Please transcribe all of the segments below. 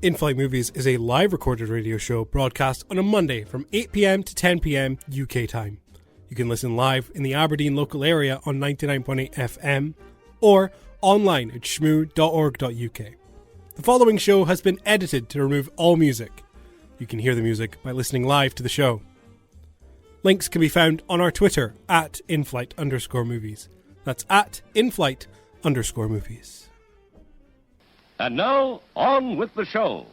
In-Flight Movies is a live recorded radio show broadcast on a Monday from 8 p.m. to 10 p.m. UK time. You can listen live in the Aberdeen local area on 99.8 FM or online at shmoo.org.uk. The following show has been edited to remove all music. You can hear the music by listening live to the show. Links can be found on our Twitter at inflight_movies. That's at inflight_movies. And now, on with the show.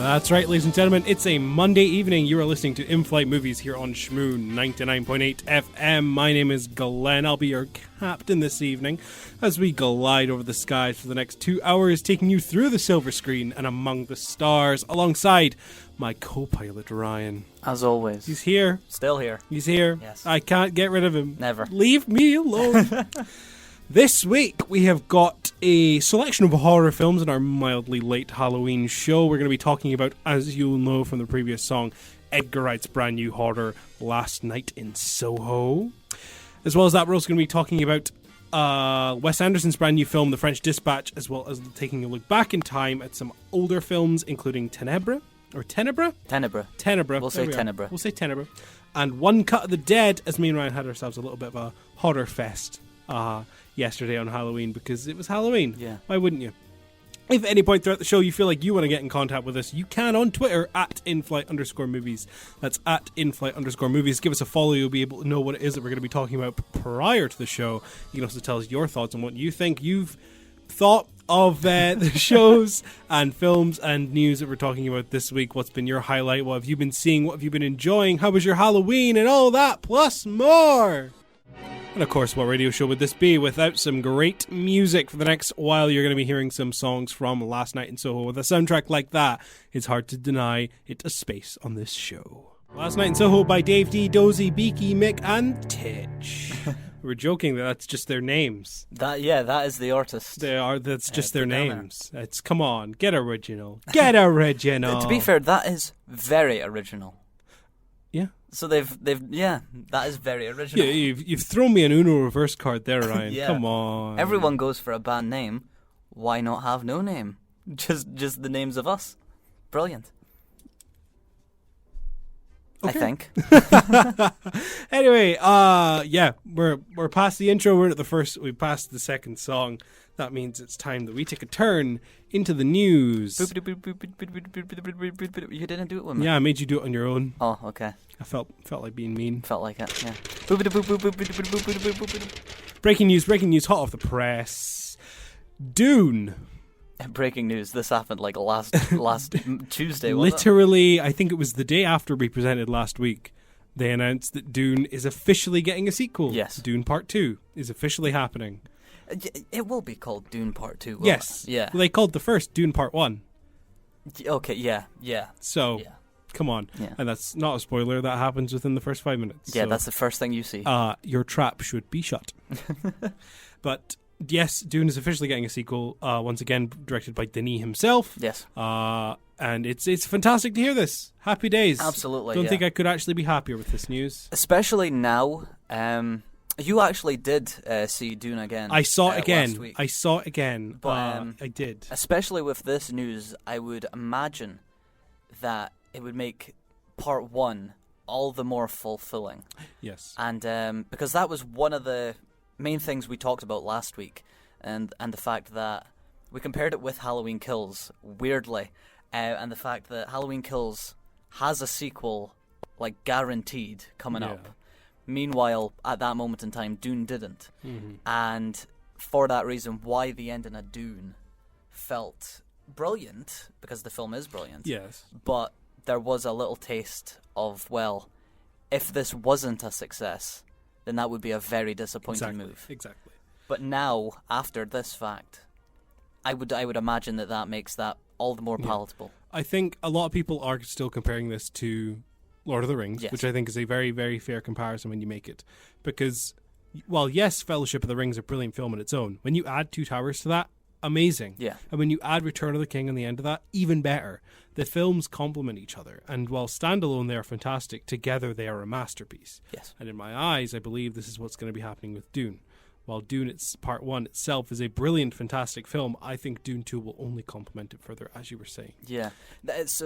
That's right, ladies and gentlemen, it's a Monday evening. You are listening to In-Flight Movies here on Shmoo 99.8 FM. My name is Glenn. I'll be your captain this evening as we glide over the skies for the next 2 hours, taking you through the silver screen and among the stars, alongside my co-pilot, Ryan. As always. He's here. Still here. He's here. Yes. I can't get rid of him. Never. Leave me alone. This week, we have got a selection of horror films in our mildly late Halloween show. We're going to be talking about, as you'll know from the previous song, Edgar Wright's brand new horror, Last Night in Soho. As well as that, we're also going to be talking about Wes Anderson's brand new film, The French Dispatch, as well as taking a look back in time at some older films, including Tenebre. Or Tenebre? Tenebre. Tenebre. We'll say Tenebre. We'll say Tenebre. And One Cut of the Dead, as me and Ryan had ourselves a little bit of a horror fest yesterday on Halloween, because it was Halloween. Yeah. Why wouldn't you? If at any point throughout the show you feel like you want to get in contact with us, you can on Twitter at inflight_movies. That's at inflight_movies. Give us a follow. You'll be able to know what it is that we're going to be talking about prior to the show. You can also tell us your thoughts on what you think you've thought of the shows and films and news that we're talking about this week. What's been your highlight? What have you been seeing? What have you been enjoying? How was your Halloween? And all that, plus more. And of course, what radio show would this be without some great music? For the next while, you're going to be hearing some songs from Last Night in Soho. With a soundtrack like that, it's hard to deny it a space on this show. Last Night in Soho by Dave D, Dozy, Beaky, Mick, and Titch. We're joking that that's just their names. That is the artist. That's just their names. It's, come on, get original. Get original. To be fair, that is very original. Yeah. So that is very original. Yeah, you've thrown me an Uno reverse card there, Ryan. Yeah. Come on. Everyone goes for a band name. Why not have no name? Just the names of us. Brilliant. Okay. I think. Anyway, we're past the intro. We passed the second song. That means it's time that we take a turn into the news. You didn't do it with me. Yeah, I made you do it on your own. Oh, okay. I felt like being mean. Felt like it, yeah. Breaking news, hot off the press. Dune. Breaking news. This happened like last Tuesday, Literally, I think it was the day after we presented last week. They announced that Dune is officially getting a sequel. Yes. Dune Part 2 is officially happening. It will be called Dune Part 2, won't yes. it? Yeah. Well, they called the first Dune Part 1. Okay, yeah. So, come on. Yeah. And that's not a spoiler. That happens within the first 5 minutes. Yeah, so, that's the first thing you see. Your trap should be shut. But, yes, Dune is officially getting a sequel, once again directed by Denis himself. Yes. And it's fantastic to hear this. Happy days. Absolutely, Don't think I could actually be happier with this news. Especially now. You actually did see Dune again. I saw it again. Last week. I saw it again. But, I did. Especially with this news, I would imagine that it would make part 1 all the more fulfilling. Yes. And because that was one of the main things we talked about last week, and the fact that we compared it with Halloween Kills, weirdly, and the fact that Halloween Kills has a sequel, like, guaranteed coming up. Meanwhile, at that moment in time, Dune didn't. Mm-hmm. And for that reason, why the ending of Dune felt brilliant, because the film is brilliant. Yes. But there was a little taste of, well, if this wasn't a success, then that would be a very disappointing move. Exactly. But now, after this fact, I would imagine that makes that all the more palatable. I think a lot of people are still comparing this to Lord of the Rings, Yes. which I think is a very, very fair comparison when you make it. Because, while yes, Fellowship of the Ring is a brilliant film on its own, when you add Two Towers to that, amazing. Yeah. And when you add Return of the King on the end of that, even better. The films complement each other, and while standalone they are fantastic, together they are a masterpiece. Yes. And in my eyes, I believe this is what's going to be happening with Dune. While Dune, it's Part 1 itself, is a brilliant, fantastic film, I think Dune 2 will only complement it further, as you were saying. Yeah. That's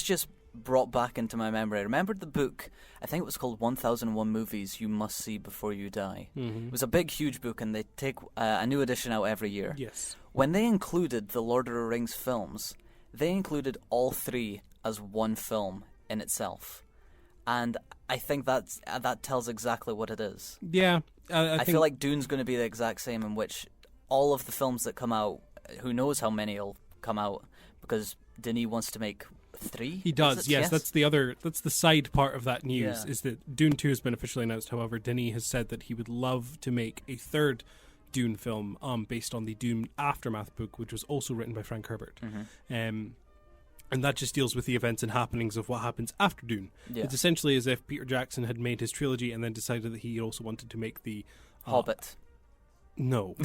just brought back into my memory. I remembered the book, I think it was called 1001 Movies You Must See Before You Die. Mm-hmm. It was a big, huge book, and they take a new edition out every year. Yes. When they included the Lord of the Rings films, they included all three as one film in itself. And I think that tells exactly what it is. Yeah. I feel like Dune's going to be the exact same, in which all of the films that come out, who knows how many will come out, because Denis wants to make 3? He does, yes. That's the side part of that news, Yeah. is that Dune 2 has been officially announced. However, Denis has said that he would love to make a third Dune film based on the Dune Aftermath book, which was also written by Frank Herbert. Mm-hmm. And that just deals with the events and happenings of what happens after Dune. Yeah. It's essentially as if Peter Jackson had made his trilogy and then decided that he also wanted to make the... Hobbit. No.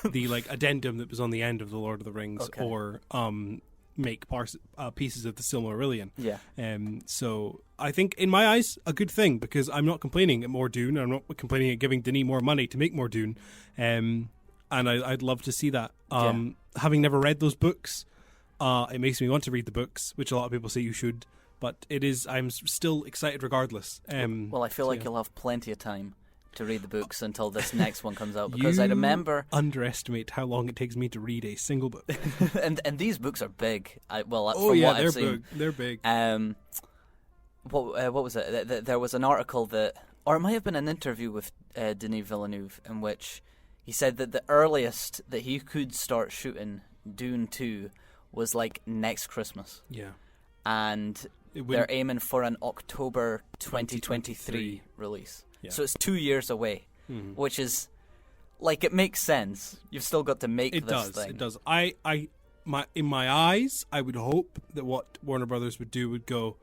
The addendum that was on the end of The Lord of the Rings, Okay. or make pieces of the Silmarillion. Yeah. So I think, in my eyes, a good thing, because I'm not complaining at more Dune. I'm not complaining at giving Denis more money to make more Dune. And I'd love to see that. Having never read those books, it makes me want to read the books, which a lot of people say you should. But I'm still excited regardless. Well, I feel like you'll have plenty of time to read the books until this next one comes out, because I remember... underestimate how long it takes me to read a single book. and these books are big. From what they're I've seen. big. They're big. What was it? There was an article that, or it might have been an interview with Denis Villeneuve, in which he said that the earliest that he could start shooting Dune 2 was next Christmas. Yeah. And they're aiming for an October 2023 release. Yeah. So it's 2 years away, which is, it makes sense. You've still got to make this thing. It does. In my eyes, I would hope that what Warner Brothers would do would go,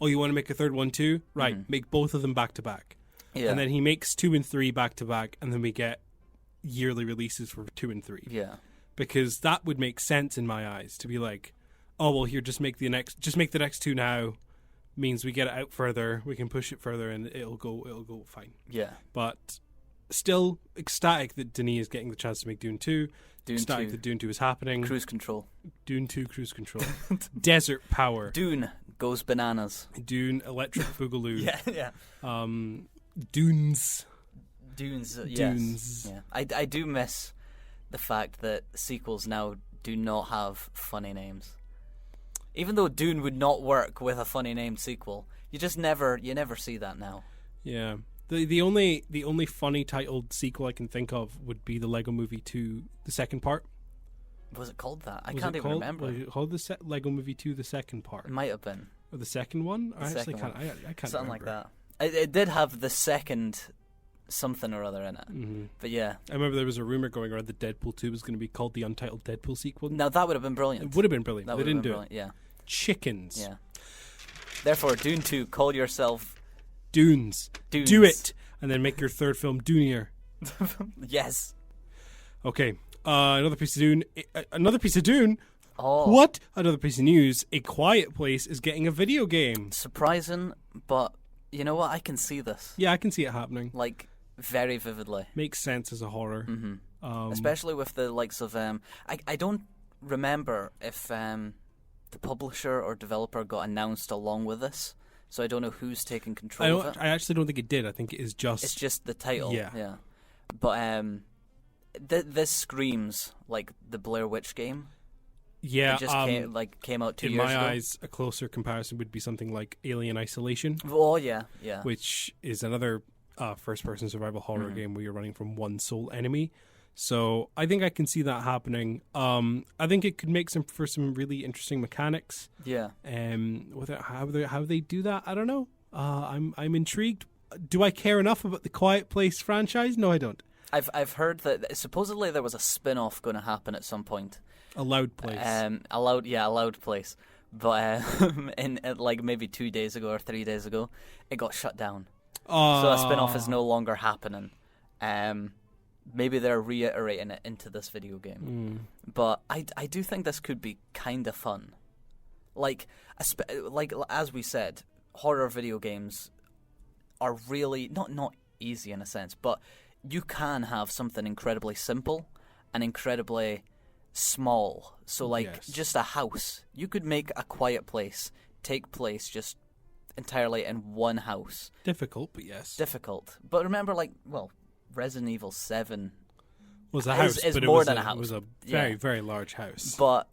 oh, you want to make a third one too? Right, make both of them back to back. Yeah. And then he makes 2 and 3 back to back, and then we get yearly releases for 2 and 3. Yeah. Because that would make sense in my eyes, to be like, oh, well, here, just make the next 2 now. Means we get it out further, we can push it further, and it'll go fine. Yeah. But still ecstatic that Denis is getting the chance to make Dune 2. Ecstatic that Dune 2 is happening. Cruise control. Dune 2 cruise control. Desert power. Dune goes bananas. Dune electric boogaloo. Yeah. Dunes. Yes. Dunes. Yeah. I do miss the fact that sequels now do not have funny names. Even though Dune would not work with a funny named sequel, you never see that now. Yeah. The only funny titled sequel I can think of would be the Lego Movie 2, the second part. Was it called that? I can't even remember. Was it called the Lego Movie 2, the second part? It might have been. Or the second one? I can't remember. Something like that. It did have the second something or other in it. Mm-hmm. But yeah. I remember there was a rumor going around that Deadpool 2 was going to be called the Untitled Deadpool sequel. Now that would have been brilliant. It would have been brilliant. They didn't do it. Yeah. Chickens. Yeah. Therefore, Dune 2, call yourself... Dunes. Do it! And then make your third film Dunier. Yes. Okay. Another piece of Dune. Another piece of Dune? Oh. What? Another piece of news. A Quiet Place is getting a video game. Surprising, but you know what? I can see this. Yeah, I can see it happening. Very vividly. Makes sense as a horror. Mm-hmm. Especially with the likes of... I don't remember if the publisher or developer got announced along with this, so I don't know who's taking control of it. I actually don't think it did. I think it is just... It's just the title. Yeah. But this screams like the Blair Witch game. Yeah, it just came out 2 years ago. In my eyes, a closer comparison would be something like Alien Isolation. Oh, yeah. Which is another first-person survival horror game where you're running from one sole enemy. So I think I can see that happening. I think it could make for some really interesting mechanics. Yeah. How they do that, I don't know. I'm intrigued. Do I care enough about the Quiet Place franchise? No, I don't. I've heard that supposedly there was a spin-off going to happen at some point. A Loud Place. A Loud Place. but in like maybe 2 days ago or 3 days ago, it got shut down. So a spin-off is no longer happening. Maybe they're reiterating it into this video game. But I do think this could be kind of fun. Like as we said, horror video games are really not easy in a sense, but you can have something incredibly simple and incredibly small. So like just a house. You could make A Quiet Place take place just entirely in one house. Difficult, but yes. Difficult. But remember, like, well, Resident Evil 7 was a house, is but more it was than a a house. It was a very, very large house. But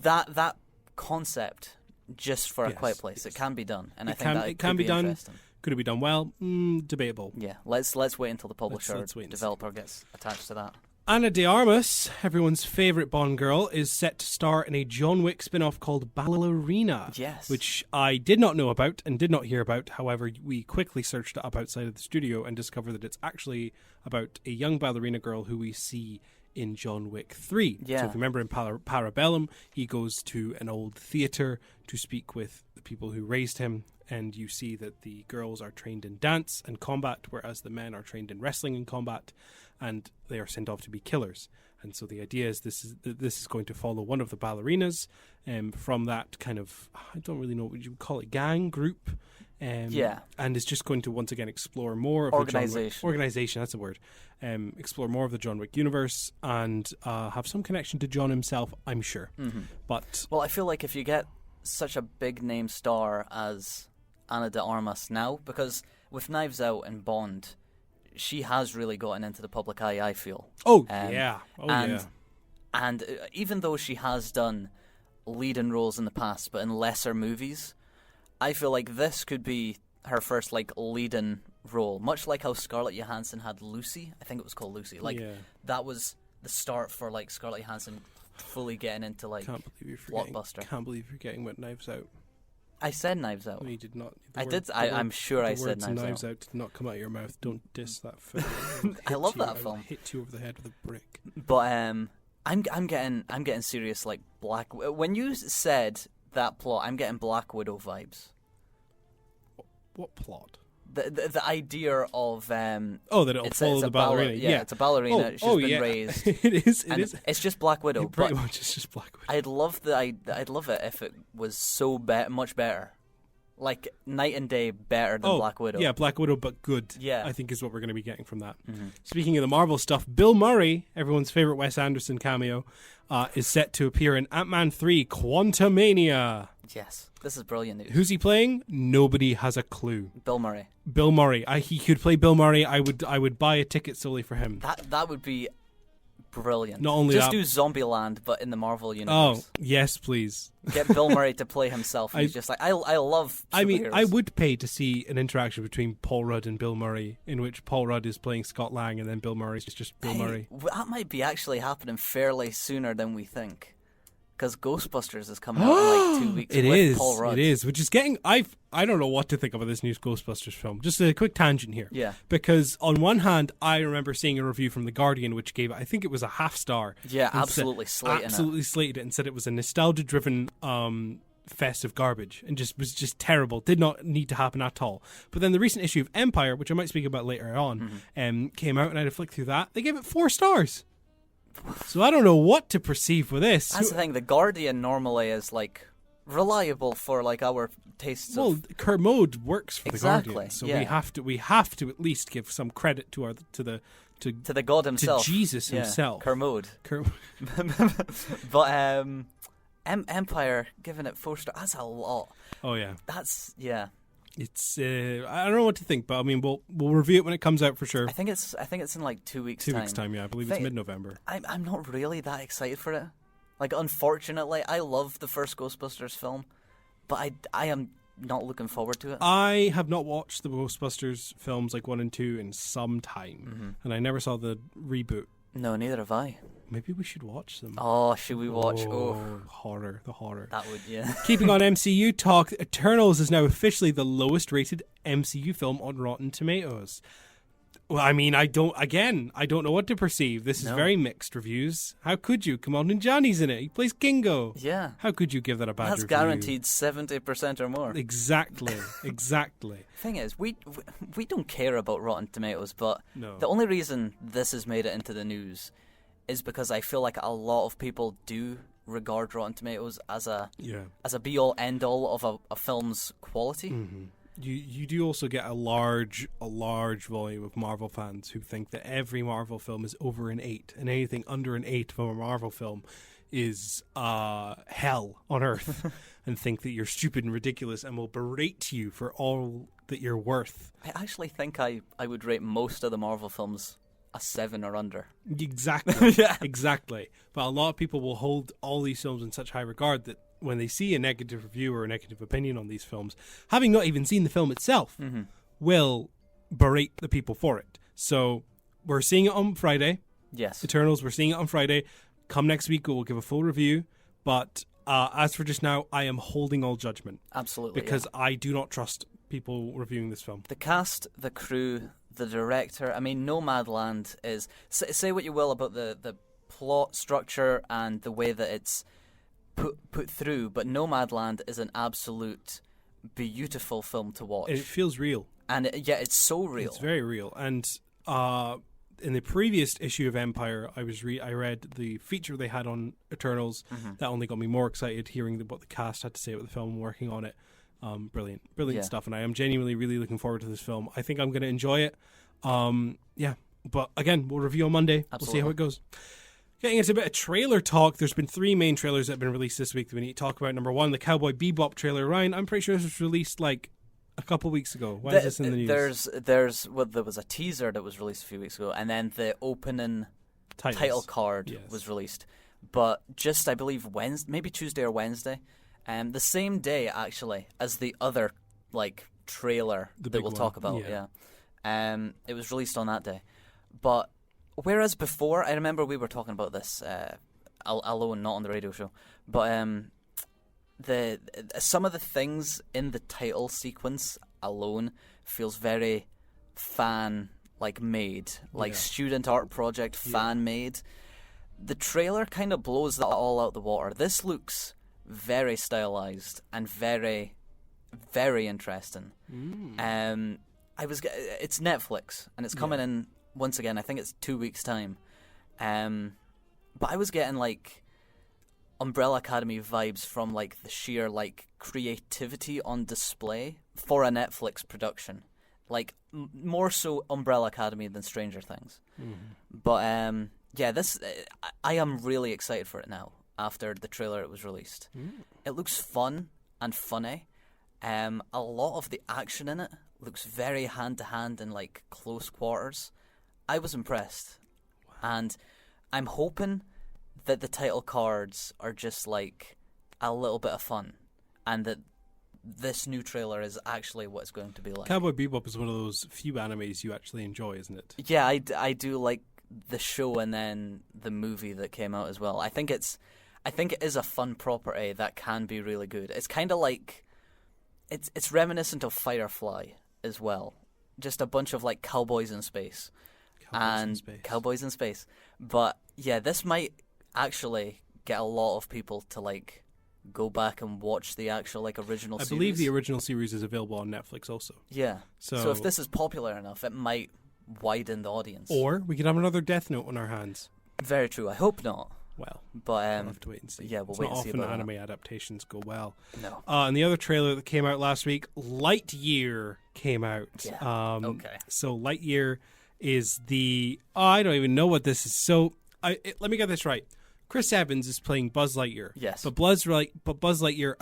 that concept, just for A Quiet Place, it can be done, and I think that it can be done. Could it be done well? Debatable. Yeah, let's wait until the publisher or developer gets attached to that. Ana de Armas, everyone's favourite Bond girl, is set to star in a John Wick spin-off called Ballerina. Yes. Which I did not know about and did not hear about. However, we quickly searched it up outside of the studio and discovered that it's actually about a young ballerina girl who we see in John Wick 3. Yeah. So if you remember in Parabellum, he goes to an old theatre to speak with the people who raised him, and you see that the girls are trained in dance and combat, whereas the men are trained in wrestling and combat, and they are sent off to be killers. And so the idea is this is going to follow one of the ballerinas from that kind of, I don't really know what you would call it, gang group. And is just going to once again explore more of the John Wick organization. That's the word. Explore more of the John Wick universe and have some connection to John himself, I'm sure. But I feel like if you get such a big name star as Ana de Armas now, because with Knives Out and Bond, she has really gotten into the public eye, I feel. And even though she has done leading roles in the past, but in lesser movies, I feel like this could be her first like leading role, much like how Scarlett Johansson had Lucy. I think it was called Lucy. That was the start for like Scarlett Johansson fully getting into like blockbuster. Can't believe you're getting with Knives Out. I said Knives Out. No, you did not. I'm sure I said Knives Out did not come out of your mouth. Don't diss that film. I love that film. I'll hit you over the head with a brick. But I'm getting serious like Black. When you said that plot, I'm getting Black Widow vibes. What plot? The idea of that it'll follow the ballerina. It's a ballerina. She's been raised. It is. It's just Black Widow. Pretty much, it's just Black Widow. I'd love it if it was so much better, like night and day better than Black Widow. Yeah, Black Widow, but good. Yeah, I think is what we're going to be getting from that. Speaking of the Marvel stuff, Bill Murray, everyone's favorite Wes Anderson cameo, is set to appear in Ant-Man 3: Quantumania. Yes, this is brilliant news. Who's he playing? Nobody has a clue. Bill Murray. Bill Murray. He could play Bill Murray. I would buy a ticket solely for him. That would be brilliant. Not only just that, do Zombieland, but in the Marvel universe. Oh yes, please. Get Bill Murray to play himself. He's just like I love superheroes. I mean, I would pay to see an interaction between Paul Rudd and Bill Murray, in which Paul Rudd is playing Scott Lang, and then Bill Murray is just Bill Murray. That might be actually happening fairly sooner than we think. Because Ghostbusters is coming out in like 2 weeks with Paul Rudd. It is, which is getting... I don't know what to think of this new Ghostbusters film. Just a quick tangent here. Yeah. Because on one hand, I remember seeing a review from The Guardian which gave it, I think it was a half star. Yeah, absolutely slated it and said it was a nostalgia-driven festive garbage and was just terrible. Did not need to happen at all. But then the recent issue of Empire, which I might speak about later on, came out and I had to flick through that. They gave it 4 stars. So I don't know what to perceive with this. That's the thing. The Guardian normally is like reliable for like our tastes. Well, Kermode works for the Guardian, so we have to at least give some credit to the god himself, to Jesus himself. Kermode. But Empire giving it 4 stars. That's a lot. Oh yeah. It's I don't know what to think, but I mean we'll review it when it comes out for sure. I think it's in like 2 weeks. 2 weeks time, yeah. I believe it's mid-November. I'm not really that excited for it. Like, unfortunately, I love the first Ghostbusters film, but I am not looking forward to it. I have not watched the Ghostbusters films like 1 and 2 in some time, and I never saw the reboot. No, neither have I. Maybe we should watch them. Oh, should we watch? The horror. That would, yeah. Keeping on MCU talk, Eternals is now officially the lowest rated MCU film on Rotten Tomatoes. Well, I mean, I don't know what to perceive. This is No. very mixed reviews. How could you? Come on, and Johnny's in it. He plays Kingo. Yeah. How could you give that a bad That's review? guaranteed 70% or more. Exactly. Thing is, we don't care about Rotten Tomatoes, but No. the only reason this has made it into the news is because I feel like a lot of people do regard Rotten Tomatoes as a be-all, end-all of a film's quality. Mm-hmm. You do also get a large volume of Marvel fans who think that every Marvel film is over an 8, and anything under an 8 from a Marvel film is hell on earth, and think that you're stupid and ridiculous and will berate you for all that you're worth. I actually think I would rate most of the Marvel films a 7 or under. Exactly. Yeah. Exactly. But a lot of people will hold all these films in such high regard that when they see a negative review or a negative opinion on these films, having not even seen the film itself, will berate the people for it. So we're seeing it on Friday. Yes. Eternals, we're seeing it on Friday. Come next week, we'll give a full review. But as for just now, I am holding all judgment. Absolutely. Because I do not trust people reviewing this film. The cast, the crew, the director. I mean, Nomadland is... Say what you will about the plot structure and the way that it's put through, but Nomadland is an absolute beautiful film to watch. It feels real. And it's so real. It's very real. And in the previous issue of Empire, I read the feature they had on Eternals. That only got me more excited hearing what the cast had to say about the film and working on it. Brilliant stuff. And I am genuinely really looking forward to this film. I think I'm going to enjoy it. But again, we'll review on Monday. Absolutely. We'll see how it goes. Getting into a bit of trailer talk, there's been 3 main trailers that have been released this week that we need to talk about. Number 1, the Cowboy Bebop trailer. Ryan, I'm pretty sure this was released like a couple weeks ago. Why is this in the news? There was a teaser that was released a few weeks ago, and then the opening title card was released. But just, I believe, maybe Tuesday or Wednesday, the same day, actually, as the other trailer that we'll talk about. Yeah. It was released on that day. But whereas before, I remember we were talking about this alone, not on the radio show, but some of the things in the title sequence alone feels very made, student art project fan made. The trailer kind of blows that all out the water. This looks very stylized and very, very interesting. It's Netflix and it's coming in once again. I think it's 2 weeks' time. But I was getting Umbrella Academy vibes from the sheer creativity on display for a Netflix production. More so Umbrella Academy than Stranger Things. But this I am really excited for it now after the trailer it was released. It looks fun and funny. A lot of the action in it looks very hand to hand and close quarters. I was impressed. Wow. And I'm hoping that the title cards are just a little bit of fun, and that this new trailer is actually what it's going to be like. Cowboy Bebop is one of those few animes you actually enjoy, isn't it? Yeah, I do like the show and then the movie that came out as well. I think it is a fun property that can be really good. It's kind of it's reminiscent of Firefly as well. Just a bunch of cowboys in space. Cowboys in space. But yeah, this might actually get a lot of people to go back and watch the actual original series. I believe the original series is available on Netflix also. Yeah. So if this is popular enough, it might widen the audience. Or we could have another Death Note on our hands. Very true. I hope not. Well, but we'll have to wait and see. Yeah, we'll wait and see. It's not often anime adaptations go well. No. And the other trailer that came out last week, Lightyear, came out. Yeah. Okay. So Lightyear is I don't even know what this is. So let me get this right. Chris Evans is playing Buzz Lightyear. Yes. But Buzz Lightyear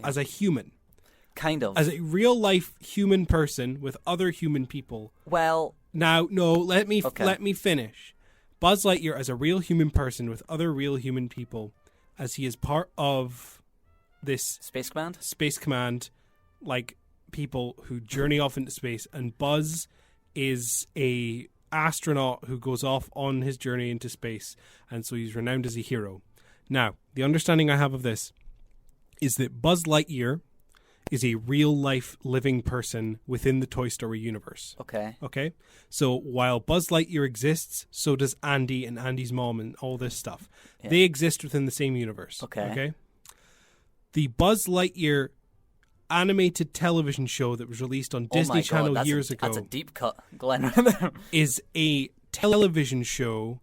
as a human. Kind of. As a real life human person with other human people. Well. Now, no, let me finish. Buzz Lightyear as a real human person with other real human people, as he is part of this Space Command, people who journey off into space, and Buzz is a astronaut who goes off on his journey into space, and so he's renowned as a hero. Now, the understanding I have of this is that Buzz Lightyear is a real-life living person within the Toy Story universe. Okay. Okay? So while Buzz Lightyear exists, so does Andy and Andy's mom and all this stuff. Yeah. They exist within the same universe. Okay. The Buzz Lightyear animated television show that was released on Disney Channel years ago. That's a deep cut, Glenn. Is a television show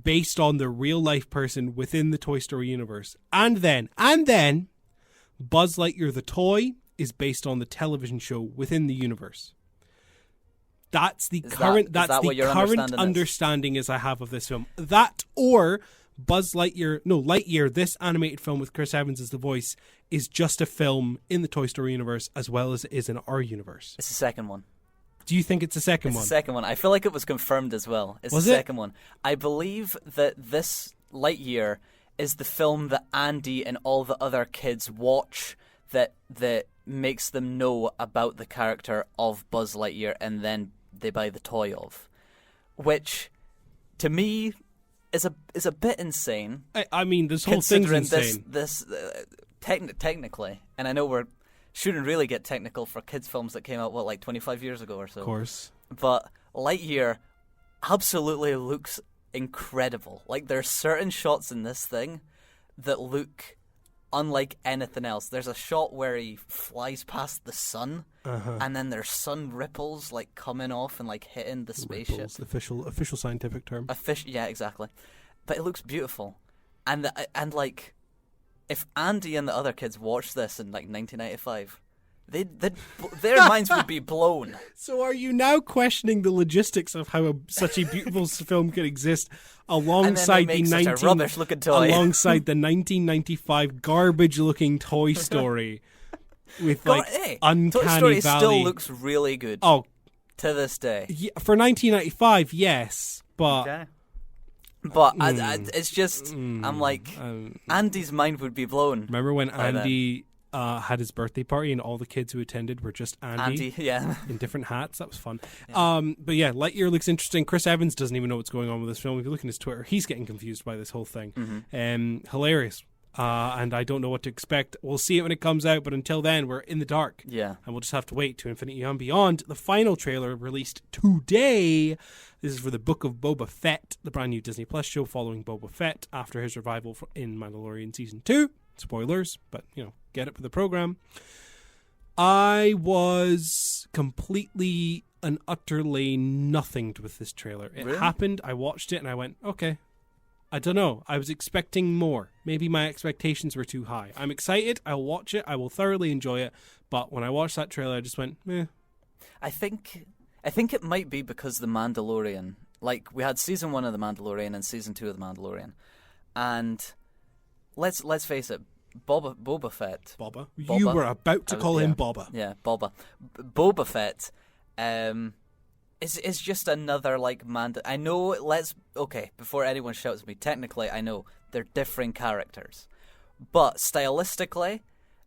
based on the real-life person within the Toy Story universe. And then, Buzz Lightyear the toy is based on the television show within the universe. That's the current understanding as I have of this film. That or Lightyear, this animated film with Chris Evans as the voice, is just a film in the Toy Story universe as well as it is in our universe. It's the second one. Do you think it's the second one? It's the second one. I feel like it was confirmed as well. It's the second one. I believe that this Lightyear is the film that Andy and all the other kids watch that makes them know about the character of Buzz Lightyear, and then they buy the toy of. Which, to me, is a bit insane. I mean, this whole thing's insane. Technically, and I know we shouldn't really get technical for kids' films that came out, 25 years ago or so. Of course. But Lightyear absolutely looks incredible. Like, there's certain shots in this thing that look unlike anything else. There's a shot where he flies past the sun, and then there's sun ripples, coming off and, hitting the spaceship. Ripples, the official scientific term. Yeah, exactly. But it looks beautiful. And if Andy and the other kids watched this in 1995, their minds would be blown. So are you now questioning the logistics of how such a beautiful film could exist alongside the 1995 garbage-looking Toy Story with uncanny Toy Story Valley? Still looks really good. Oh, to this day. Yeah, for 1995, yes, but. Okay. But it's just, I'm Andy's mind would be blown. Remember when Andy had his birthday party and all the kids who attended were just Andy yeah. in different hats? That was fun. Yeah. But yeah, Lightyear looks interesting. Chris Evans doesn't even know what's going on with this film. If you look at his Twitter, he's getting confused by this whole thing. Mm-hmm. Hilarious. And I don't know what to expect. We'll see it when it comes out, but until then, we're in the dark. Yeah. And we'll just have to wait to Infinity and Beyond. The final trailer released today. This is for the Book of Boba Fett, the brand new Disney Plus show following Boba Fett after his revival in Mandalorian Season 2. Spoilers, but, get it for the program. I was completely and utterly nothinged with this trailer. It happened, I watched it, and I went, okay. I don't know. I was expecting more. Maybe my expectations were too high. I'm excited. I'll watch it. I will thoroughly enjoy it. But when I watched that trailer, I just went, eh. I think it might be because The Mandalorian. We had Season 1 of The Mandalorian and Season 2 of The Mandalorian. And let's face it, Boba Fett. Boba? You were about to call him Boba. Yeah, Boba. Boba Fett is just another I know. Before anyone shouts at me, technically I know they're different characters, but stylistically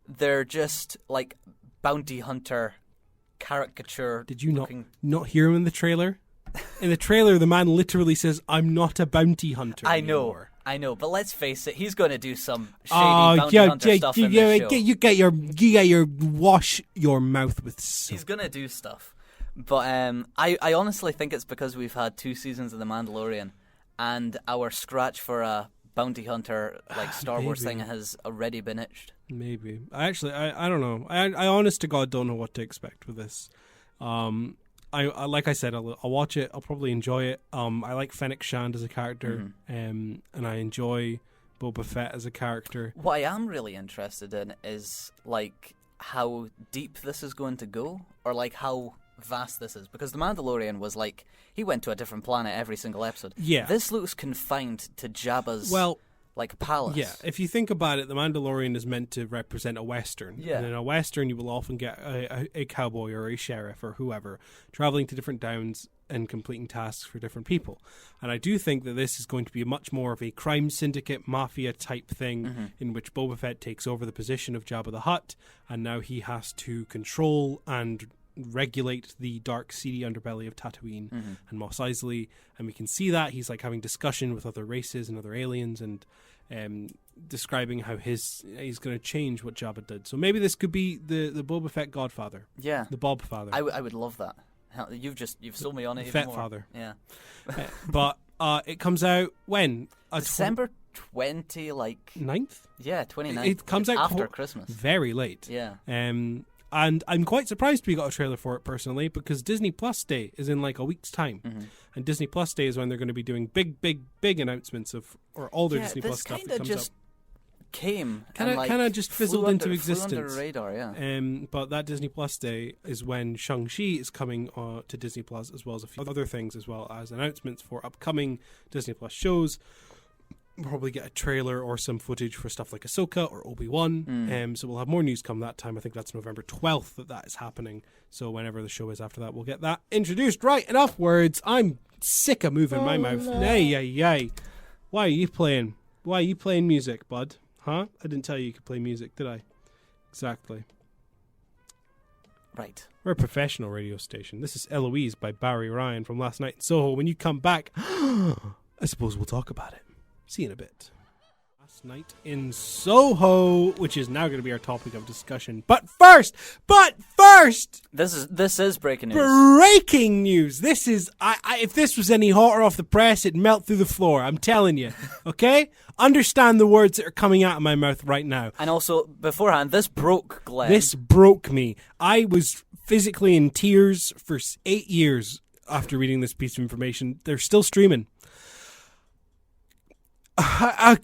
they're just bounty hunter caricature. Did you not hear him in the trailer? In the trailer, the man literally says, "I'm not a bounty hunter." I know, but let's face it, he's going to do some shady bounty hunter stuff in this show. You get your wash your mouth with soap. He's going to do stuff. But I honestly think it's because we've had 2 seasons of The Mandalorian, and our scratch for a bounty hunter Star Wars thing has already been itched. Maybe. I don't know. I honest to God don't know what to expect with this. I like I said, I'll watch it. I'll probably enjoy it. I like Fennec Shand as a character, and I enjoy Boba Fett as a character. What I am really interested in is how deep this is going to go, or how vast this is, because The Mandalorian was he went to a different planet every single episode. Yeah. This looks confined to Jabba's palace. Yeah, if you think about it, The Mandalorian is meant to represent a Western. Yeah. And in a Western, you will often get a cowboy or a sheriff or whoever traveling to different towns and completing tasks for different people. And I do think that this is going to be much more of a crime syndicate, mafia type thing in which Boba Fett takes over the position of Jabba the Hutt, and now he has to control and regulate the dark, seedy underbelly of Tatooine and Mos Eisley, and we can see that he's having discussion with other races and other aliens, and describing how he's going to change what Jabba did. So maybe this could be the Boba Fett godfather. Yeah. The Bob father. I would love that. You've sold me on it. Fett even more. father. Yeah. But it comes out when? December 9th? Yeah, 29th. It comes out after Christmas. Very late. Yeah. And I'm quite surprised we got a trailer for it personally, because Disney Plus Day is in like a week's time. Mm-hmm. And Disney Plus Day is when they're going to be doing big announcements or all their Disney Plus stuff that comes just up. Came kind of just fizzled into existence. Flew under the radar, yeah. But that Disney Plus Day is when Shang-Chi is coming to Disney Plus, as well as a few other things, as well as announcements for upcoming Disney Plus shows. We'll probably get a trailer or some footage for stuff like Ahsoka or Obi-Wan. So we'll have more news come that time. I think that's November 12th that is happening. So whenever the show is after that, we'll get that introduced. Right, enough words. I'm sick of moving my mouth. Yay. Why are you playing? Why are you playing music, bud? Huh? I didn't tell you could play music, did I? Exactly. Right. We're a professional radio station. This is Eloise by Barry Ryan from last night in Soho. When you come back, I suppose we'll talk about it. See you in a bit. Last night in Soho, which is now going to be our topic of discussion. But first, this is breaking news. Breaking news. This is, if this was any hotter off the press, it'd melt through the floor. I'm telling you. Okay? Understand the words that are coming out of my mouth right now. And also, beforehand, this broke Glenn. This broke me. I was physically in tears for 8 years after reading this piece of information. They're still streaming. I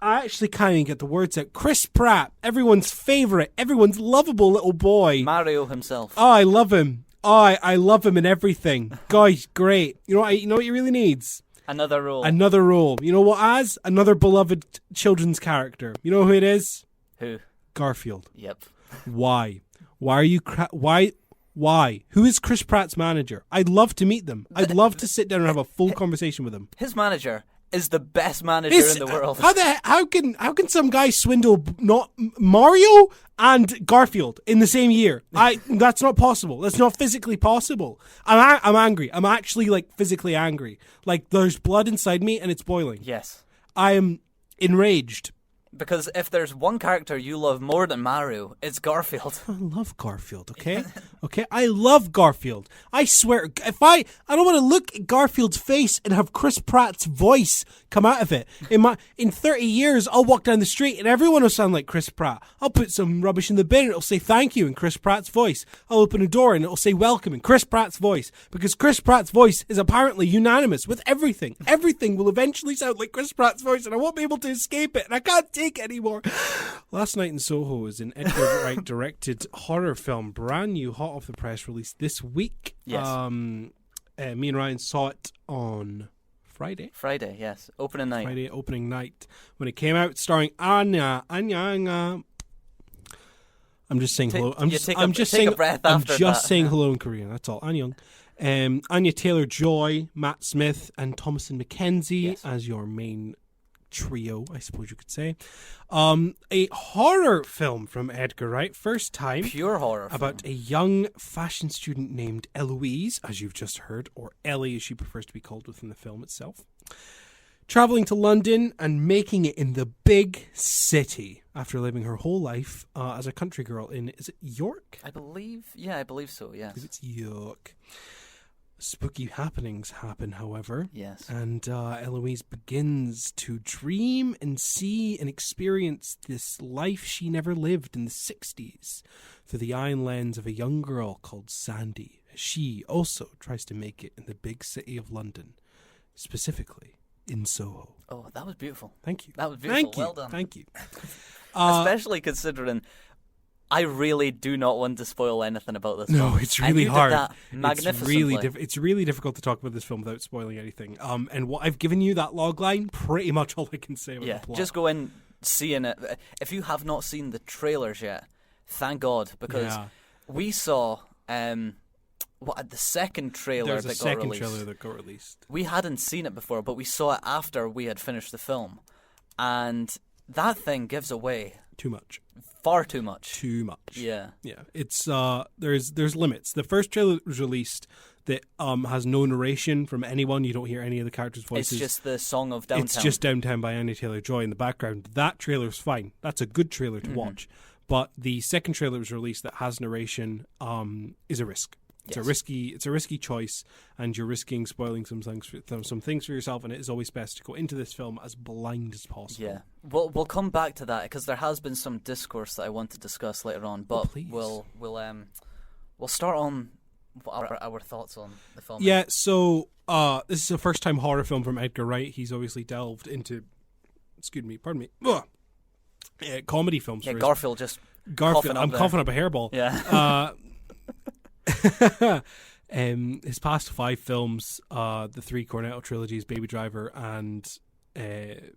actually can't even get the words out. Chris Pratt, everyone's favourite, everyone's lovable little boy. Mario himself. Oh, I love him. Oh, I love him in everything. Guy's great. You know what he really needs? Another role. You know what as? Another beloved children's character. You know who it is? Who? Garfield. Yep. Why? Why are you... Why? Who is Chris Pratt's manager? I'd love to meet them. I'd love to sit down and have a full conversation with him. His manager is the best manager in the world. How can some guy swindle not Mario and Garfield in the same year? That's not possible. That's not physically possible. I'm angry. I'm actually like physically angry. Like there's blood inside me and it's boiling. Yes. I am enraged. Because if there's one character you love more than Mario, it's Garfield. I love Garfield, okay? Okay, I love Garfield. I swear, if I don't want to look at Garfield's face and have Chris Pratt's voice come out of it. In 30 years, I'll walk down the street and everyone will sound like Chris Pratt. I'll put some rubbish in the bin and it'll say thank you in Chris Pratt's voice. I'll open a door and it'll say welcome in Chris Pratt's voice. Because Chris Pratt's voice is apparently unanimous with everything. Everything will eventually sound like Chris Pratt's voice and I won't be able to escape it and I can't take it anymore. Last Night in Soho is an Edgar Wright directed horror film, brand new, hot off the press, released this week. Yes. Me and Ryan saw it on Friday. Friday, yes. Opening night when it came out, starring Anya. I'm just saying hello. I'm just saying hello in Korean. That's all. Annyeong. Anya Taylor-Joy, Matt Smith, and Thomasin McKenzie as your main trio, I suppose you could say. A horror film from Edgar Wright, first time. Pure horror about film. A young fashion student named Eloise, as you've just heard, or Ellie as she prefers to be called within the film itself. Travelling to London and making it in the big city after living her whole life as a country girl in, is it York? I believe so, yes. It's York. Spooky happenings happen, however. Yes. And Eloise begins to dream and see and experience this life she never lived in the 60s through the eye and lens of a young girl called Sandy. She also tries to make it in the big city of London, specifically in Soho. Oh, that was beautiful. Thank you. That was beautiful. Thank you. Well done. Thank you. Especially considering I really do not want to spoil anything about this film. No, it's really hard. Did that magnificently. It's really difficult to talk about this film without spoiling anything. And what I've given you, that log line, pretty much all I can say about the plot. Just go in seeing it. If you have not seen the trailers yet, thank God, because we saw the second trailer that got released. We hadn't seen it before, but we saw it after we had finished the film. And that thing gives away too much. Far too much. Too much. Yeah. Yeah. It's there's limits. The first trailer that was released that has no narration from anyone. You don't hear any of the characters' voices. It's just the song of Downtown. It's just Downtown by Anya Taylor-Joy in the background. That trailer's fine. That's a good trailer to watch. But the second trailer that was released that has narration is a risk. It's a risky choice, and you're risking spoiling some things for yourself. And it is always best to go into this film as blind as possible. Yeah, we'll come back to that because there has been some discourse that I want to discuss later on. But we'll start on our thoughts on the film. Yeah, so this is a first-time horror film from Edgar Wright. He's obviously delved into, comedy films. Yeah, Garfield. I'm coughing up a hairball. Yeah. His past 5 films, the 3 Cornetto trilogies, Baby Driver, and the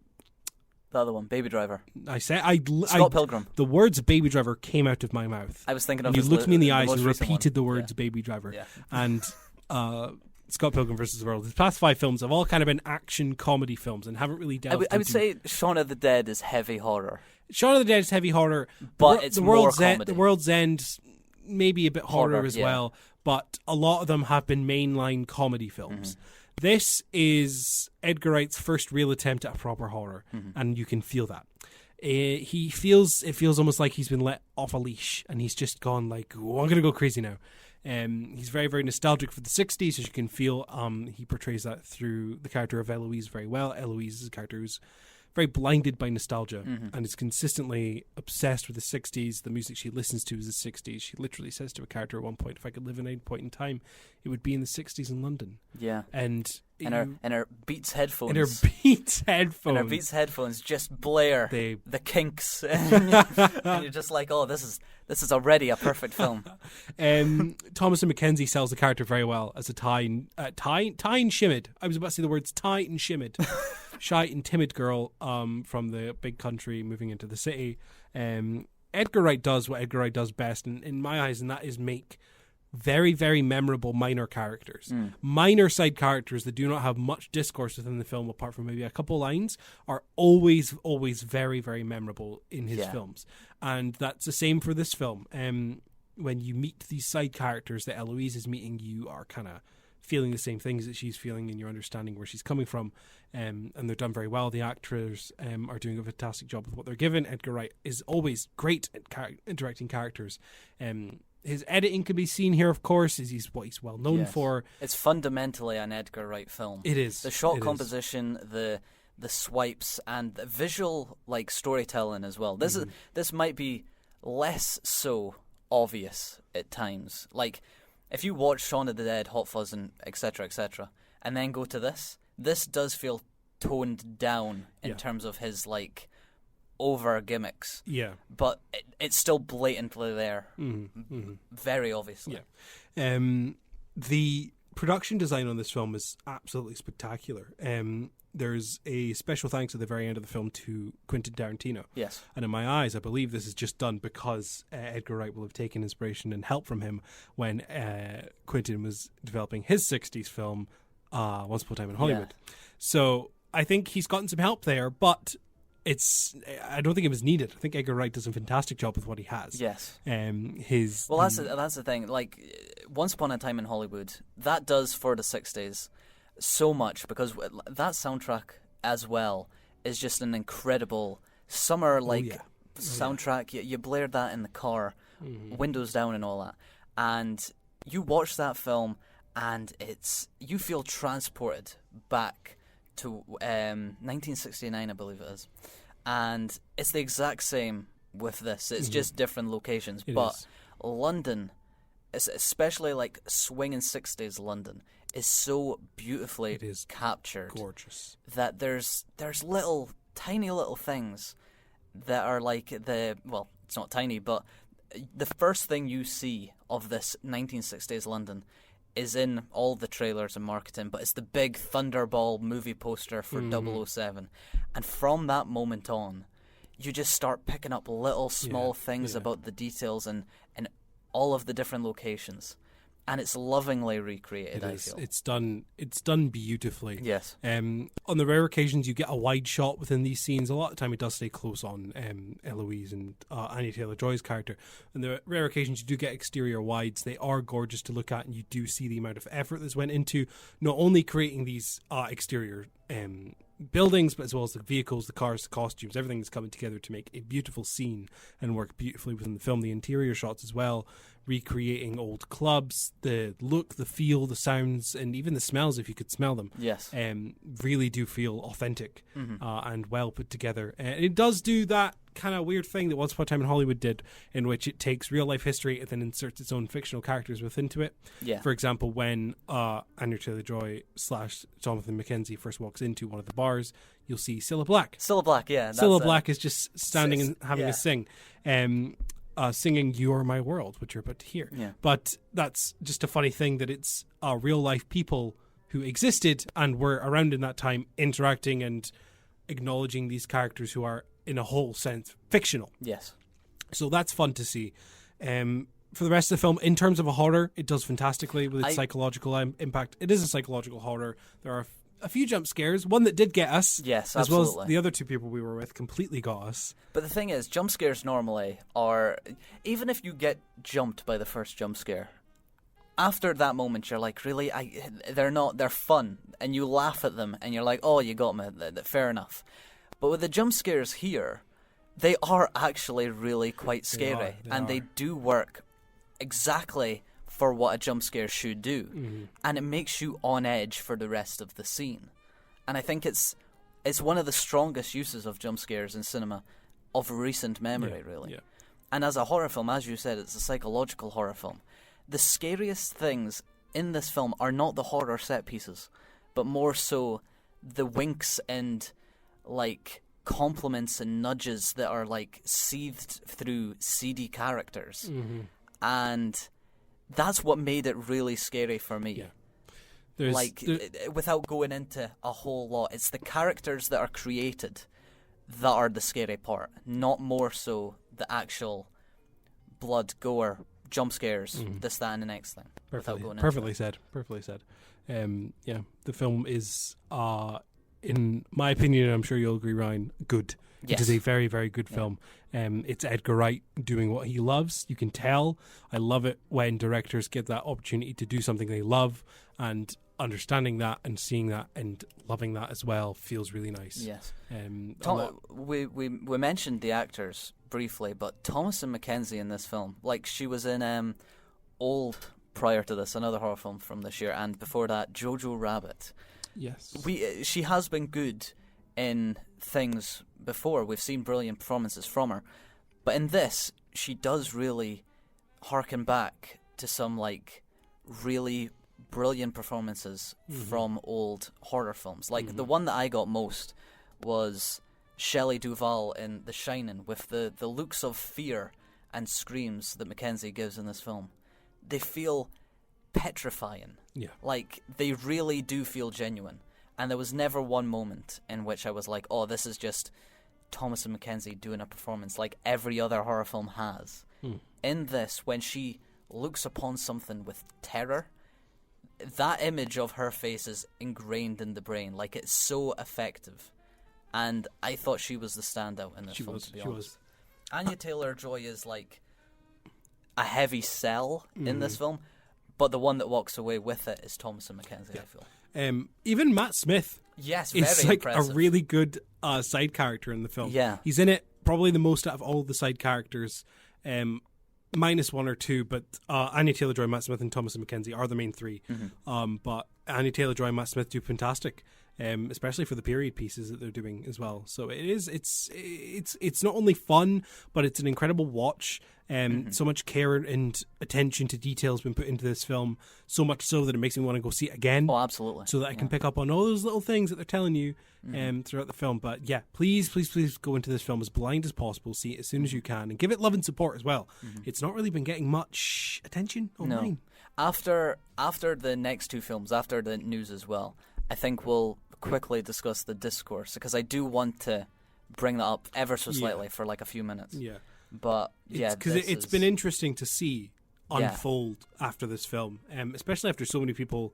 other one, Baby Driver. Scott Pilgrim. The words Baby Driver came out of my mouth. I was thinking of. You looked me in the eyes and repeated one. the words Baby Driver, and Scott Pilgrim vs. the World. His past 5 films have all kind of been action comedy films and haven't really delved. I would say Shaun of the Dead is heavy horror. Shaun of the Dead is heavy horror, but it's more comedy. The World's End, maybe a bit horror as well, but a lot of them have been mainline comedy films. This is Edgar Wright's first real attempt at a proper horror, and you can feel that. It feels almost like he's been let off a leash, and he's just gone like, oh, I'm going to go crazy now. He's very, very nostalgic for the 60s, as you can feel. He portrays that through the character of Eloise very well. Eloise is a character who's very blinded by nostalgia and is consistently obsessed with the 60s. The music she listens to is the 60s. She literally says to a character at one point, if I could live in any point in time, it would be in the 60s in London. Yeah. And her Beats headphones. And her Beats headphones. And her Beats headphones just blare the Kinks. and you're just like, oh, this is already a perfect film. Thomas and Mackenzie sells the character very well as a Ty and Shimid. I was about to say the words Ty and Shimid. Shy and timid girl from the big country moving into the city. Edgar Wright does what Edgar Wright does best in my eyes, and that is make very, very memorable minor characters. Minor side characters that do not have much discourse within the film apart from maybe a couple lines are always very, very memorable in his films. And that's the same for this film. When you meet these side characters that Eloise is meeting, you are kind of feeling the same things that she's feeling, and you're understanding where she's coming from, and they're done very well. The actors are doing a fantastic job with what they're given. Edgar Wright is always great at directing characters. His editing can be seen here, of course, is what he's well known for. It's fundamentally an Edgar Wright film. It is. The shot composition, the swipes, and the visual storytelling as well. This might be less so obvious at times. Like, if you watch Shaun of the Dead, Hot Fuzz, and etc., and then go to this does feel toned down in terms of his over gimmicks. Yeah, but it's still blatantly there, very obviously. Yeah, the production design on this film is absolutely spectacular. There's a special thanks at the very end of the film to Quentin Tarantino. Yes. And in my eyes, I believe this is just done because Edgar Wright will have taken inspiration and help from him when Quentin was developing his 60s film, Once Upon a Time in Hollywood. Yeah. So I think he's gotten some help there, but I don't think it was needed. I think Edgar Wright does a fantastic job with what he has. Yes. That's the thing. Once Upon a Time in Hollywood, that does for the 60s so much, because that soundtrack as well is just an incredible summer soundtrack. You blared that in the car, windows down and all that, and you watch that film and you feel transported back to 1969, I believe it is, and it's the exact same with this. It's just different locations, but London, especially swinging 60s London, is so beautifully captured. Gorgeous. That there's tiny little things that are it's not tiny, but the first thing you see of this 1960s London is in all the trailers and marketing, but it's the big Thunderball movie poster for 007. And from that moment on, you just start picking up little small things about the details and all of the different locations. and it's lovingly recreated. I feel it's done beautifully. Yes. On the rare occasions you get a wide shot within these scenes, a lot of the time it does stay close on Eloise and Anya Taylor-Joy's character. And the rare occasions you do get exterior wides, they are gorgeous to look at, and you do see the amount of effort that's went into not only creating these exterior buildings, but as well as the vehicles, the cars, the costumes, everything is coming together to make a beautiful scene and work beautifully within the film. The interior shots as well, recreating old clubs, the look, the feel, the sounds, and even the smells, if you could smell them. Yes. Really do feel authentic and well put together. It does do that kind of weird thing that Once Upon a Time in Hollywood did, in which it takes real life history and then inserts its own fictional characters within it. Yeah. For example, when Anya Taylor-Joy / Jonathan McKenzie first walks into one of the bars, you'll see Cilla Black. Cilla Black, yeah. Cilla Black is just standing and having yeah. a sing. Singing "You Are My World," which you're about to hear. Yeah. But that's just a funny thing that it's real life people who existed and were around in that time interacting and acknowledging these characters who are, in a whole sense, fictional. Yes. So that's fun to see. For the rest of the film, in terms of a horror, it does fantastically with its psychological impact. It is a psychological horror. There are a few jump scares. One that did get us. Yes, as absolutely. well as the other two people we were with completely got us. But the thing is, jump scares normally are, even if you get jumped by the first jump scare, after that moment you're like, really? They're fun. And you laugh at them and you're like, oh, you got me. Fair enough. But with the jump scares here, they are actually really quite scary. They do work exactly for what a jump scare should do. Mm-hmm. And it makes you on edge for the rest of the scene. And I think it's one of the strongest uses of jump scares in cinema of recent memory, really. Yeah. And as a horror film, as you said, it's a psychological horror film. The scariest things in this film are not the horror set pieces, but more so the winks and like compliments and nudges that are like seethed through seedy characters. Mm-hmm. And that's what made it really scary for me. Yeah. Without going into a whole lot, it's the characters that are created that are the scary part, not more so the actual blood, gore, jump scares, this, that, and the next thing. Perfectly said. Yeah, the film is, in my opinion, and I'm sure you'll agree, Ryan, good. Yes. It is a very, very good film. It's Edgar Wright doing what he loves. You can tell. I love it when directors get that opportunity to do something they love, and understanding that and seeing that and loving that as well feels really nice. Yes. We mentioned the actors briefly, but Thomasin McKenzie in this film, like she was in Old prior to this, another horror film from this year, and before that, Jojo Rabbit. Yes. She has been good in things before. We've seen brilliant performances from her, but in this, she does really harken back to some like really brilliant performances from old horror films. Like the one that I got most was Shelley Duvall in The Shining, with the looks of fear and screams that Mackenzie gives in this film. They feel petrifying. Yeah. Like, they really do feel genuine. And there was never one moment in which I was like, oh, this is just Thomasin McKenzie doing a performance like every other horror film has. In this, when she looks upon something with terror, that image of her face is ingrained in the brain. Like, it's so effective. And I thought she was the standout in this film, to be honest. Anya Taylor-Joy is like a heavy sell in this film, but the one that walks away with it is Thomasin McKenzie, I feel. Even Matt Smith is like impressive. A really good side character in the film. Yeah. He's in it probably the most out of all the side characters, minus one or two, but Anya Taylor-Joy, Matt Smith, and Thomasin McKenzie are the main three. But Anya Taylor-Joy and Matt Smith do fantastic. Especially for the period pieces that they're doing as well. So it's not only fun, but it's an incredible watch. So much care and attention to detail has been put into this film, so much so that it makes me want to go see it again. Oh, absolutely. So that I can pick up on all those little things that they're telling you throughout the film. But yeah, please go into this film as blind as possible, see it as soon as you can, and give it love and support as well. It's not really been getting much attention online. No. After the next two films, after the news as well, I think we'll quickly discuss the discourse, because I do want to bring that up ever so slightly for like a few minutes. Yeah. But yeah, because it's been interesting to see unfold after this film, especially after so many people,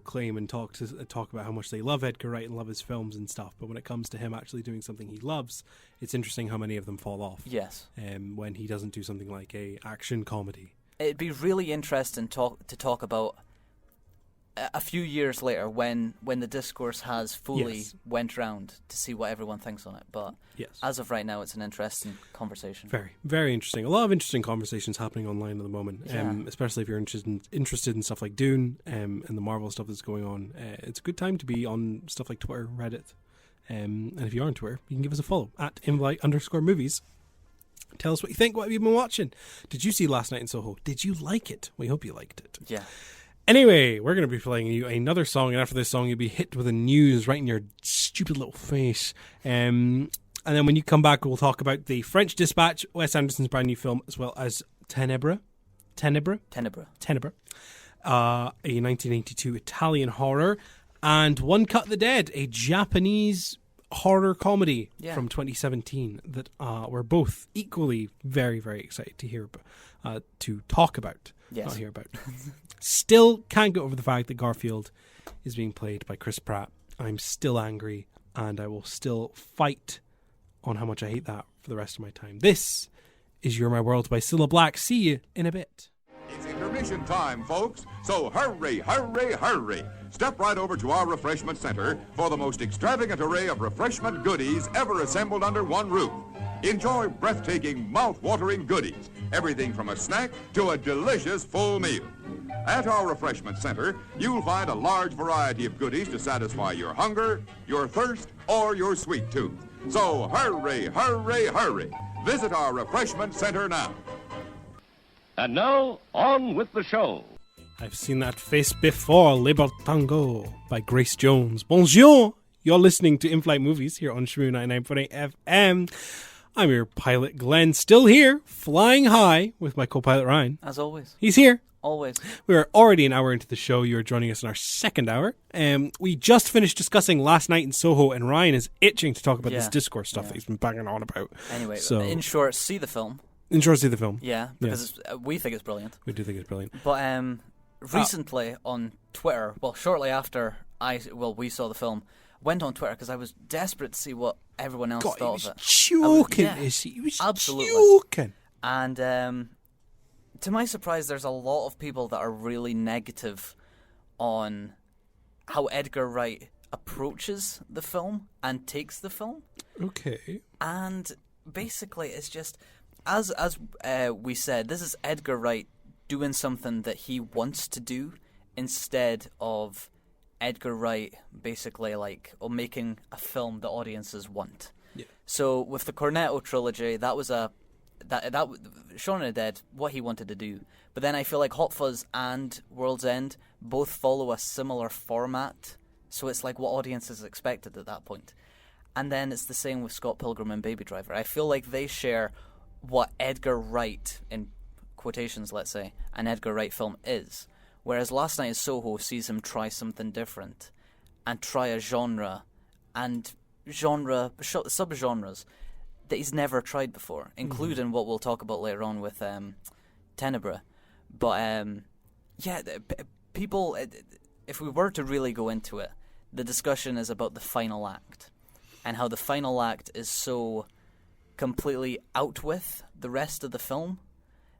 claim and talk about how much they love Edgar Wright and love his films and stuff. But when it comes to him actually doing something he loves, it's interesting how many of them fall off. Yes. When he doesn't do something like a action comedy. It'd be really interesting to talk about a few years later when the discourse has fully went round to see what everyone thinks on it. But as of right now, it's an interesting conversation. Very, very interesting. A lot of interesting conversations happening online at the moment, Yeah. especially if you're interested in stuff like Dune and the Marvel stuff that's going on. It's a good time to be on stuff like Twitter, Reddit. And if you are on Twitter, you can give us a follow at @invite_movies. Tell us what you think. What have you been watching? Did you see Last Night in Soho? Did you like it? We hope you liked it. Yeah. Anyway, we're going to be playing you another song, and after this song, you'll be hit with the news right in your stupid little face. And then when you come back, we'll talk about the French Dispatch, Wes Anderson's brand new film, as well as Tenebre, a 1982 Italian horror, and One Cut the Dead, a Japanese horror comedy from 2017 that we're both equally very, very excited to hear to talk about. Yes. Not hear about. Still can't get over the fact that Garfield is being played by Chris Pratt. I'm still angry, and I will still fight on how much I hate that for the rest of my time. This is You're My World by Cilla Black. See you in a bit. It's intermission time, folks, so hurry, hurry, hurry. Step right over to our refreshment center for the most extravagant array of refreshment goodies ever assembled under one roof. Enjoy breathtaking, mouth-watering goodies, everything from a snack to a delicious full meal. At our refreshment center, you'll find a large variety of goodies to satisfy your hunger, your thirst, or your sweet tooth. So hurry, hurry, hurry. Visit our refreshment center now. And now, on with the show. I've seen that face before. Libertango by Grace Jones. Bonjour! You're listening to In-Flight Movies here on Shmoo 99.8 FM. I'm your pilot, Glenn, still here, flying high with my co-pilot, Ryan. As always. He's here. Always. We are already an hour into the show. You are joining us in our second hour. We just finished discussing Last Night in Soho, and Ryan is itching to talk about this discourse stuff that he's been banging on about. Anyway, so, in short, see the film. In short, see the film. Yeah, because we think it's brilliant. We do think it's brilliant. But recently on Twitter, well, shortly after we saw the film, went on Twitter because I was desperate to see what everyone else thought of it. Joking, He was absolutely joking. And to my surprise, there's a lot of people that are really negative on how Edgar Wright approaches the film and takes the film. Okay. And basically, it's just as we said, this is Edgar Wright doing something that he wants to do instead of Edgar Wright basically making a film the audiences want. Yeah. So with the Cornetto trilogy, that was that Shaun of the Dead, what he wanted to do. But then I feel like Hot Fuzz and World's End both follow a similar format, so it's like what audiences expected at that point. And then it's the same with Scott Pilgrim and Baby Driver. I feel like they share what Edgar Wright, in quotations, let's say, an Edgar Wright film is. Whereas Last Night in Soho sees him try something different and try a genre and subgenres that he's never tried before, including what we'll talk about later on with Tenebre. But people, if we were to really go into it, the discussion is about the final act and how the final act is so completely out with the rest of the film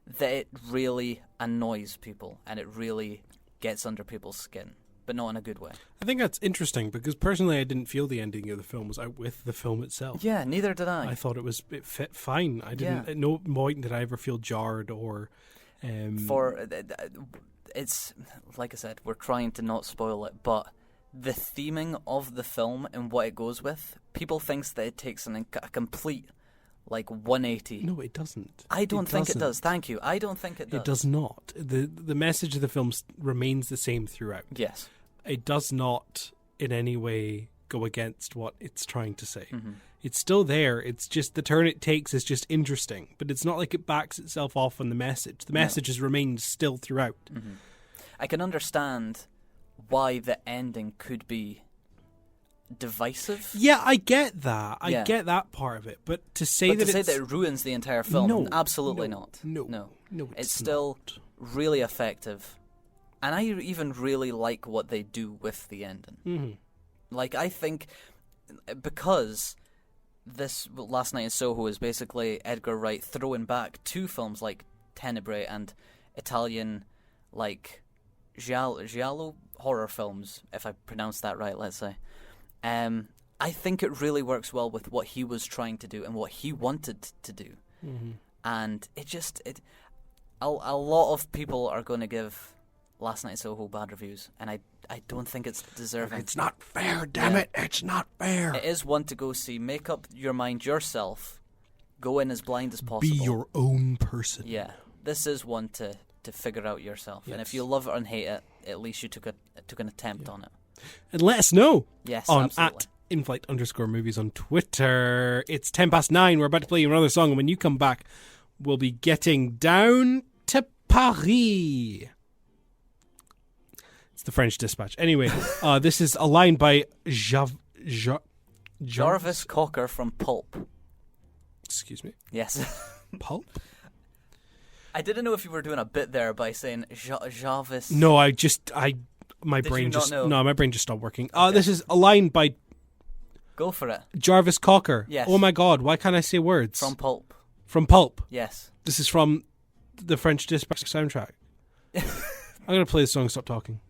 that it really annoys people and it really gets under people's skin, but not in a good way. I think that's interesting because personally I didn't feel the ending of the film was out with the film itself. Yeah, neither did I. I thought it fit fine. I didn't. At no point did I ever feel jarred or. It's like I said, we're trying to not spoil it, but the theming of the film and what it goes with, people thinks that it takes a complete 180. No, it doesn't. I don't think it does. Thank you. I don't think it does. It does not. The message of the film remains the same throughout. Yes. It does not in any way go against what it's trying to say. Mm-hmm. It's still there. It's just the turn it takes is just interesting. But it's not like it backs itself off on the message. The message has remained still throughout. Mm-hmm. I can understand why the ending could be divisive. Yeah, I get that. I get that part of it. But to say that it ruins the entire film, absolutely not. No. No, it's still really effective. And I even really like what they do with the ending. Mm-hmm. Like, I think because this Last Night in Soho is basically Edgar Wright throwing back two films like Tenebre and Italian, like, giallo horror films, if I pronounce that right, let's say. I think it really works well with what he was trying to do and what he wanted to do. Mm-hmm. And a lot of people are going to give Last Night in Soho bad reviews, and I don't think it's deserving. It's not fair, damn it. It's not fair. It is one to go see. Make up your mind yourself. Go in as blind as possible. Be your own person. Yeah. This is one to figure out yourself. Yes. And if you love it or hate it, at least you took an attempt on it. And let us know. Yes, on absolutely. @inflight_movies on Twitter. It's 9:10. We're about to play you another song, and when you come back, we'll be getting down to Paris. It's the French Dispatch. Anyway, this is a line by Jarvis Cocker from Pulp. Excuse me? Yes. Pulp? I didn't know if you were doing a bit there by saying Jarvis. No, my Did brain you not just know? no, my brain just stopped working. This is a line by Go for it. Jarvis Cocker. Yes. Oh my God, why can't I say words? From Pulp. From Pulp. Yes. This is from the French Dispatch soundtrack. I'm gonna play the song and stop talking.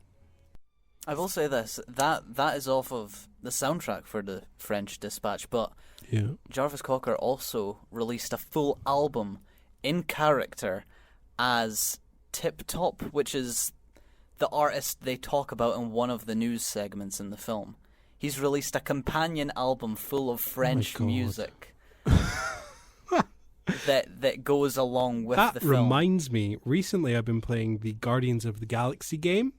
I will say this, that is off of the soundtrack for the French Dispatch, but Yeah. Jarvis Cocker also released a full album in character as Tip Top, which is the artist they talk about in one of the news segments in the film. He's released a companion album full of French God. music that goes along with That the film. reminds me, recently I've been playing the Guardians of the Galaxy game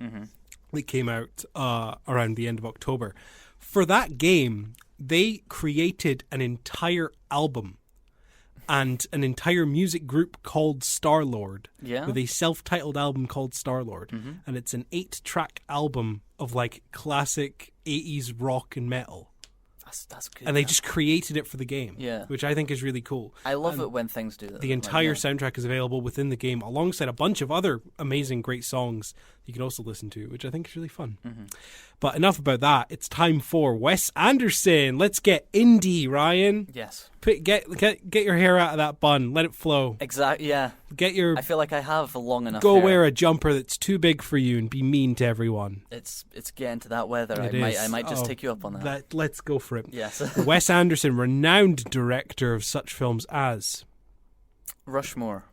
that came out around the end of October. For that game, they created an entire album and an entire music group called Star-Lord, Yeah. with a self-titled album called Star-Lord. And it's an 8-track album of like classic 80s rock and metal. That's good. And they man. just created it for the game, Yeah. which I think is really cool. I love it when things do that. The entire like, yeah. soundtrack is available within the game, alongside a bunch of other amazing, great songs you can also listen to, which I think is really fun. But enough about that. It's time for Wes Anderson. Let's get indie, Ryan. Yes. Get your hair out of that bun. Let it flow. Exactly. Yeah. Get your I feel like I have a long enough. go hair. wear a jumper that's too big for you and be mean to everyone. It's getting to that weather. It I is. might just Oh, take you up on that. Let's go for it. Yes. Wes Anderson, renowned director of such films as Rushmore,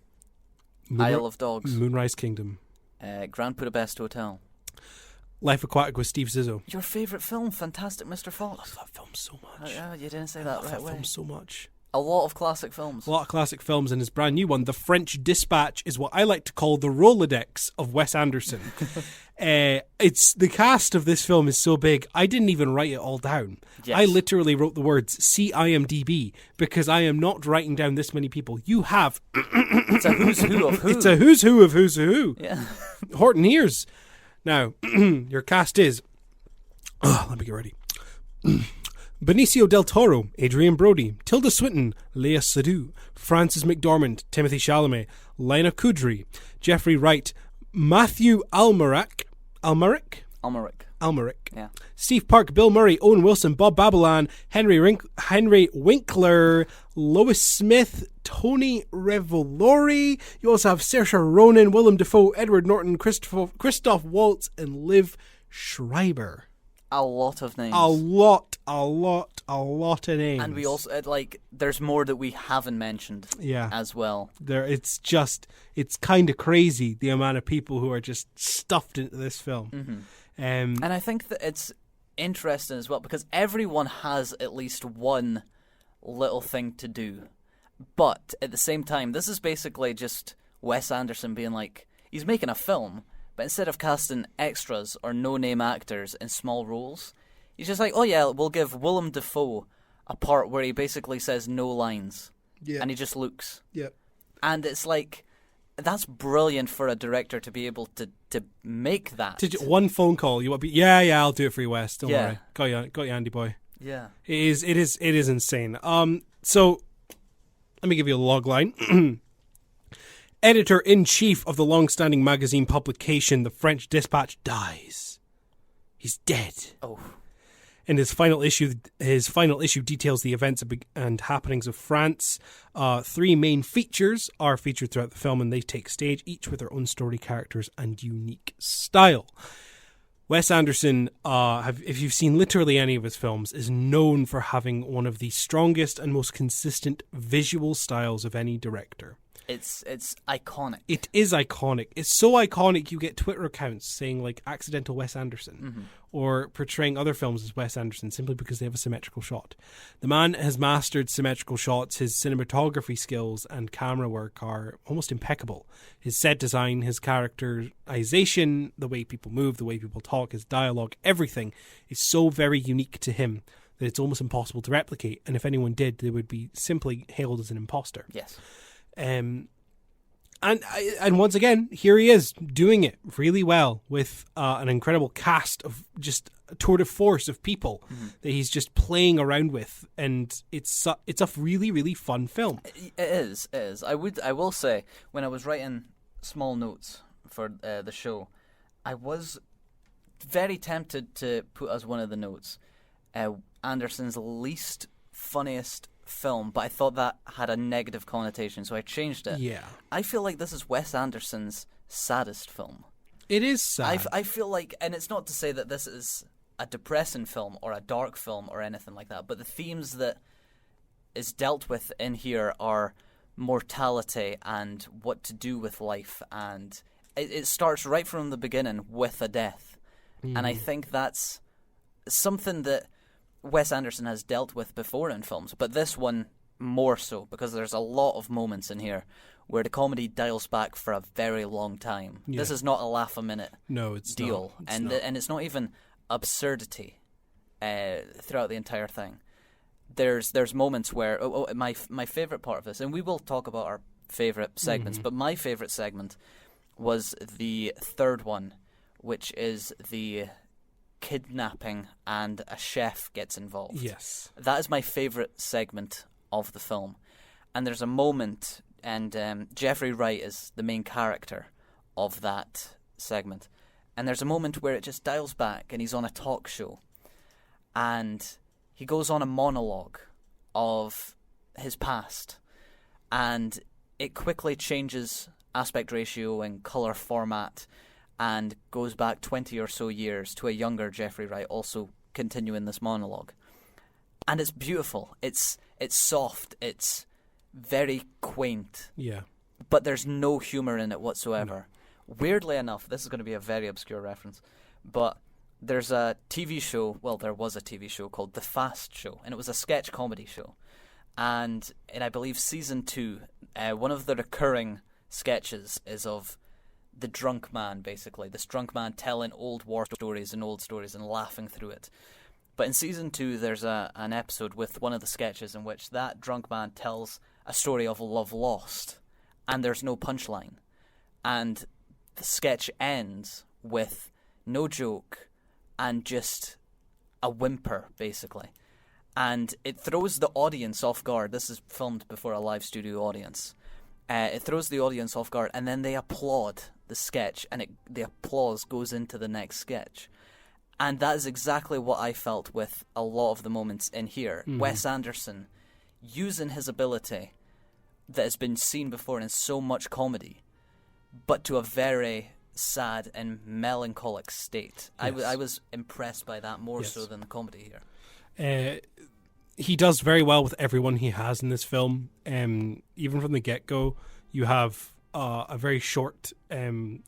Isle of Dogs, Moonrise Kingdom, Grand Budapest Hotel. Life Aquatic with Steve Zissou. Your favourite film, Fantastic Mr. I Fox. love that film so much. You didn't say I that love right that away. film so much. A lot of classic films. A lot of classic films, and his brand new one, The French Dispatch, is what I like to call the Rolodex of Wes Anderson. It's the cast of this film is so big, I didn't even write it all down. Yes. I literally wrote the words "see IMDb" because I am not writing down this many people. You have It's a who's who of who. it's a who's who of who's who. Yeah. Horton Hears. Now, your cast is. Let me get ready. Benicio del Toro, Adrian Brody, Tilda Swinton, Léa Seydoux, Frances McDormand, Timothy Chalamet, Lina Kudry, Jeffrey Wright, Matthew Almeric, Yeah. Steve Park, Bill Murray, Owen Wilson, Bob Balaban, Henry Winkler, Lois Smith, Tony Revolori. You also have Saoirse Ronan, Willem Dafoe, Edward Norton, Christoph Waltz, and Liv Schreiber. A lot of names. A lot of names. And we also there's more that we haven't mentioned. Yeah. As well. It's kind of crazy the amount of people who are just stuffed into this film. And I think that it's interesting as well because everyone has at least one little thing to do. But at the same time, this is basically just Wes Anderson being like, he's making a film, but instead of casting extras or no-name actors in small roles, he's just like, oh yeah, we'll give Willem Dafoe a part where he basically says no lines. Yeah. And he just looks. Yeah. And it's like, that's brilliant for a director to be able to make that. One phone call, you want to be, yeah, I'll do it for you, Wes. Don't Yeah. worry. Got you, Andy boy. Yeah. It is insane. So let me give you a log line. Editor-in-chief of the long-standing magazine publication The French Dispatch dies. He's dead. Oh. In his final issue details the events and happenings of France. 3 main features are featured throughout the film, and they take stage, each with their own story, characters, and unique style. Wes Anderson, if you've seen literally any of his films, is known for having one of the strongest and most consistent visual styles of any director. It's iconic. It is iconic. It's so iconic you get Twitter accounts saying like accidental Wes Anderson or portraying other films as Wes Anderson simply because they have a symmetrical shot. The man has mastered symmetrical shots. His cinematography skills and camera work are almost impeccable. His set design, his characterization, the way people move, the way people talk, his dialogue, everything is so very unique to him that it's almost impossible to replicate. And if anyone did, they would be simply hailed as an imposter. Yes. And once again, here he is doing it really well with an incredible cast of just a tour de force of people that he's just playing around with, and it's a really, really fun film. It is. I will say, when I was writing small notes for the show, I was very tempted to put as one of the notes Anderson's least funniest film, but I thought that had a negative connotation, so I changed it. Yeah. I feel like this is Wes Anderson's saddest film. It is sad. I feel like, and it's not to say that this is a depressing film or a dark film or anything like that, but the themes that is dealt with in here are mortality and what to do with life, and it starts right from the beginning with a death. And I think that's something that Wes Anderson has dealt with before in films, but this one more so, because there's a lot of moments in here where the comedy dials back for a very long time. Yeah. This is not a laugh a minute deal. And it's not even absurdity throughout the entire thing. There's moments where my favourite part of this, and we will talk about our favourite segments, but my favourite segment was the third one, which is the kidnapping and a chef gets involved. Yes. That is my favourite segment of the film. And there's a moment, and Jeffrey Wright is the main character of that segment. And there's a moment where it just dials back and he's on a talk show. And he goes on a monologue of his past. And it quickly changes aspect ratio and colour format and goes back 20 or so years to a younger Jeffrey Wright also continuing this monologue. And it's beautiful. It's soft. It's very quaint. Yeah. But there's no humour in it whatsoever. No. Weirdly enough, this is going to be a very obscure reference, but there's a TV show, well, there was a TV show called The Fast Show, and it was a sketch comedy show. And in, I believe, season 2, one of the recurring sketches is of the drunk man, basically. This drunk man telling old war stories and old stories and laughing through it. But in season 2, there's an episode with one of the sketches in which that drunk man tells a story of love lost, and there's no punchline. And the sketch ends with no joke and just a whimper, basically. And it throws the audience off guard. This is filmed before a live studio audience. It throws the audience off guard, and then they applaud the sketch, and the applause goes into the next sketch. And that is exactly what I felt with a lot of the moments in here. Wes Anderson using his ability that has been seen before in so much comedy, but to a very sad and melancholic state. Yes. I was impressed by that more so than the comedy here. He does very well with everyone he has in this film. Even from the get-go, you have a very short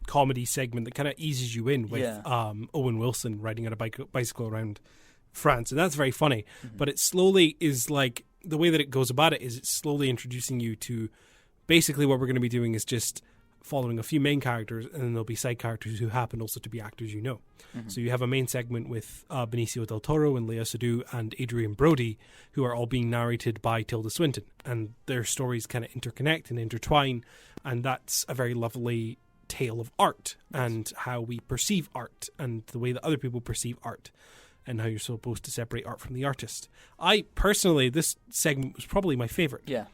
comedy segment that kind of eases you in with Owen Wilson riding on a bicycle around France, and that's very funny. But it slowly is like, the way that it goes about it is it's slowly introducing you to basically what we're going to be doing is just following a few main characters, and then there'll be side characters who happen also to be actors you know. So you have a main segment with Benicio del Toro and Lea Seydoux and Adrian Brody, who are all being narrated by Tilda Swinton, and their stories kind of interconnect and intertwine, and that's a very lovely tale of art and how we perceive art and the way that other people perceive art and how you're supposed to separate art from the artist. I personally, this segment was probably my favorite. Yeah.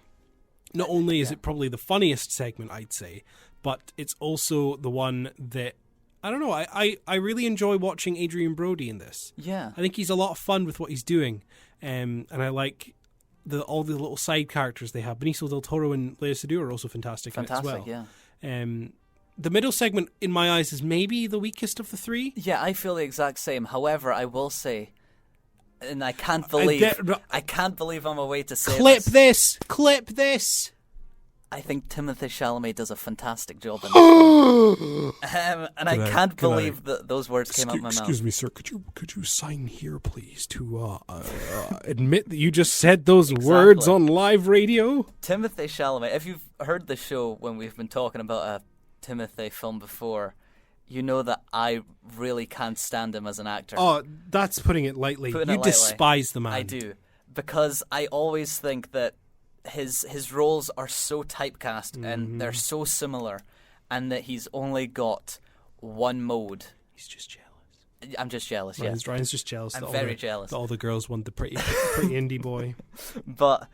not only is it probably the funniest segment, I'd say, but it's also the one that, I don't know, I really enjoy watching Adrian Brody in this. Yeah. I think he's a lot of fun with what he's doing, and I like all the little side characters they have. Benicio del Toro and Lea Seydoux are also fantastic in it as well. Yeah. The middle segment, in my eyes, is maybe the weakest of the three. Yeah, I feel the exact same. However, I will say, and I can't believe I'm a way to say Clip this. I think Timothée Chalamet does a fantastic job in this film. And I can't believe that those words came out of my mouth. Excuse me, sir. Could you sign here, please, to admit that you just said those words on live radio? Timothée Chalamet. If you've heard the show when we've been talking about a Timothée film before, you know that I really can't stand him as an actor. Oh, that's putting it lightly. You despise the man. I do, because I always think that his roles are so typecast and they're so similar, and that he's only got one mode. He's just jealous. I'm just jealous. Ryan's just jealous. I'm very jealous. That all the girls want the pretty indie boy. But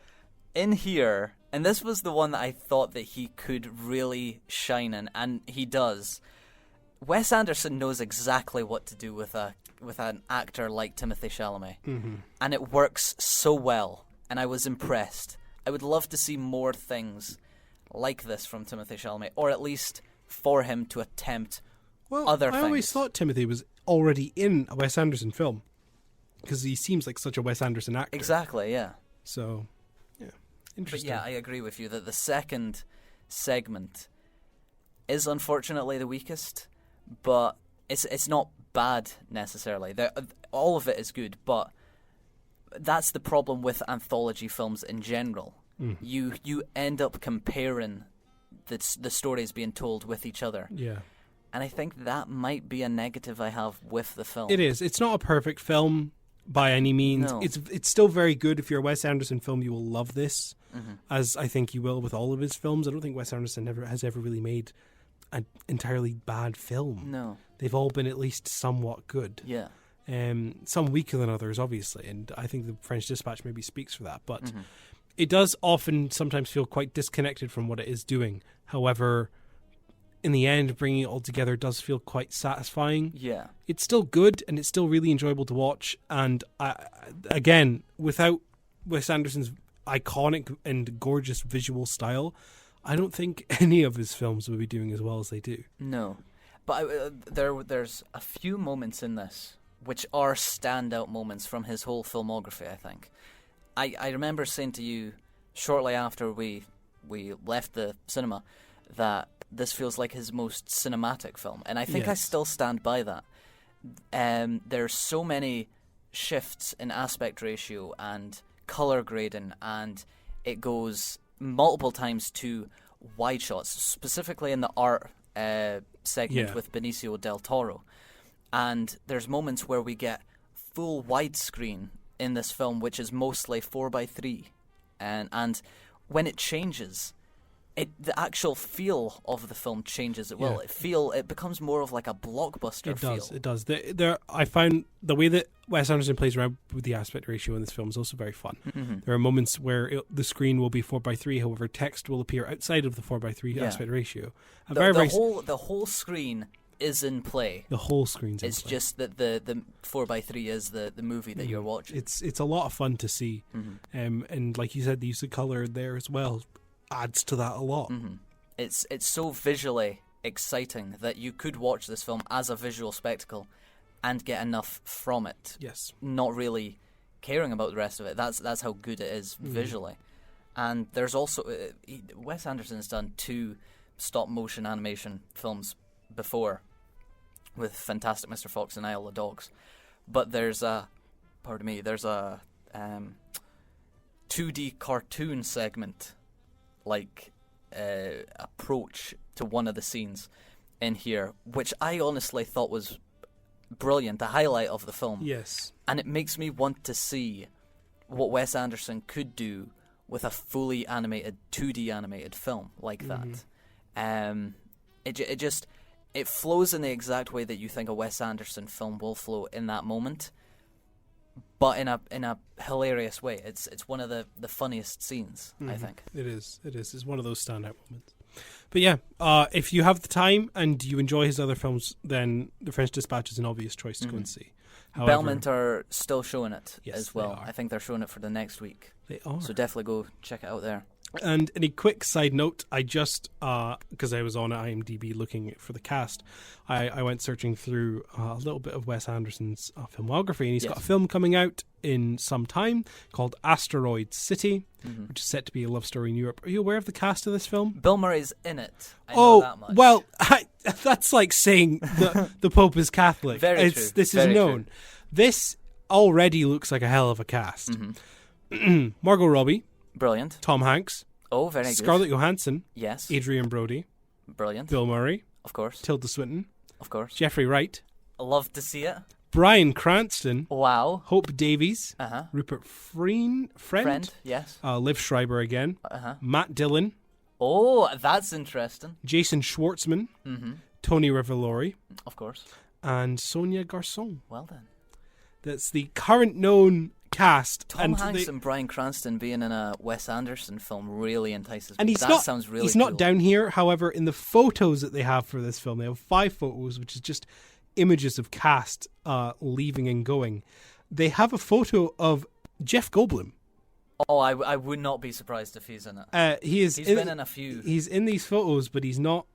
in here, and this was the one that I thought that he could really shine in, and he does. Wes Anderson knows exactly what to do with an actor like Timothée Chalamet, and it works so well. And I was impressed. I would love to see more things like this from Timothée Chalamet, or at least for him to attempt other things. I always thought Timothy was already in a Wes Anderson film, because he seems like such a Wes Anderson actor. Exactly, yeah. So, yeah, interesting. But yeah, I agree with you that the second segment is unfortunately the weakest, but it's not bad necessarily. All of it is good, but that's the problem with anthology films in general. You end up comparing the stories being told with each other. Yeah. And I think that might be a negative I have with the film. It is. It's not a perfect film by any means. No. It's still very good. If you're a Wes Anderson film, you will love this, as I think you will with all of his films. I don't think Wes Anderson has ever really made an entirely bad film. No. They've all been at least somewhat good. Yeah. Some weaker than others, obviously, and I think the French Dispatch maybe speaks for that. But it does sometimes feel quite disconnected from what it is doing. However, in the end, bringing it all together does feel quite satisfying. Yeah. It's still good, and it's still really enjoyable to watch. And again, without Wes Anderson's iconic and gorgeous visual style, I don't think any of his films would be doing as well as they do. No. But there's a few moments in this which are standout moments from his whole filmography, I think. I remember saying to you shortly after we left the cinema that this feels like his most cinematic film, and I think I still stand by that. There's so many shifts in aspect ratio and color grading, and it goes multiple times to wide shots, specifically in the art segment with Benicio del Toro. And there's moments where we get full widescreen in this film, which is mostly 4:3, and when it changes, the actual feel of the film changes as well. It becomes more of like a blockbuster feel. It does. I found the way that Wes Anderson plays around with the aspect ratio in this film is also very fun. There are moments where the screen will be 4:3, however, text will appear outside of the 4:3 aspect ratio. The whole screen is in play. The whole screen's in play. It's just that the 4:3 is the movie that you're watching. It's a lot of fun to see. And like you said, the use of color there as well adds to that a lot. It's so visually exciting that you could watch this film as a visual spectacle and get enough from it. Yes. Not really caring about the rest of it. That's how good it is visually. And there's also Wes Anderson's done 2 stop motion animation films before, with Fantastic Mr. Fox and Isle of Dogs. But there's a 2D cartoon segment, like approach to one of the scenes in here, which I honestly thought was brilliant, the highlight of the film. Yes. And it makes me want to see what Wes Anderson could do with a fully animated, 2D animated film like that. It flows in the exact way that you think a Wes Anderson film will flow in that moment, but in a hilarious way. It's one of the funniest scenes, I think. It is. It's one of those standout moments. But yeah, if you have the time and you enjoy his other films, then The French Dispatch is an obvious choice to go and see. However, Belmont are still showing it as well. they are. I think they're showing it for the next week. They are. So definitely go check it out there. And in a quick side note, I just, because I was on IMDb looking for the cast, I went searching through a little bit of Wes Anderson's filmography, and he's got a film coming out in some time called Asteroid City, which is set to be a love story in Europe. Are you aware of the cast of this film? Bill Murray's in it. I know that much. Well, that's like saying the Pope is Catholic. Very true. This Very is known. true. This already looks like a hell of a cast. Margot Robbie, Brilliant. Tom Hanks, Oh, very good. Scarlett Johansson, Yes. Adrian Brody, Brilliant. Bill Murray, Of course. Tilda Swinton, Of course. Jeffrey Wright, Love to see it. Bryan Cranston, Wow. Hope Davies, Uh-huh. Rupert Friend, Yes. Liv Schreiber again, Uh-huh. Matt Dillon, Oh, that's interesting. Jason Schwartzman, Tony Revolori, Of course. and Sonia Garçon. Well done. That's the current known cast. Tom Hanks and Bryan Cranston being in a Wes Anderson film really entices me. And Sounds really he's cool. not down here. However, in the photos that they have for this film, they have 5 photos, which is just images of cast leaving and going. They have a photo of Jeff Goldblum. Oh, I would not be surprised if he's in it. He's been in a few. He's in these photos, but he's not.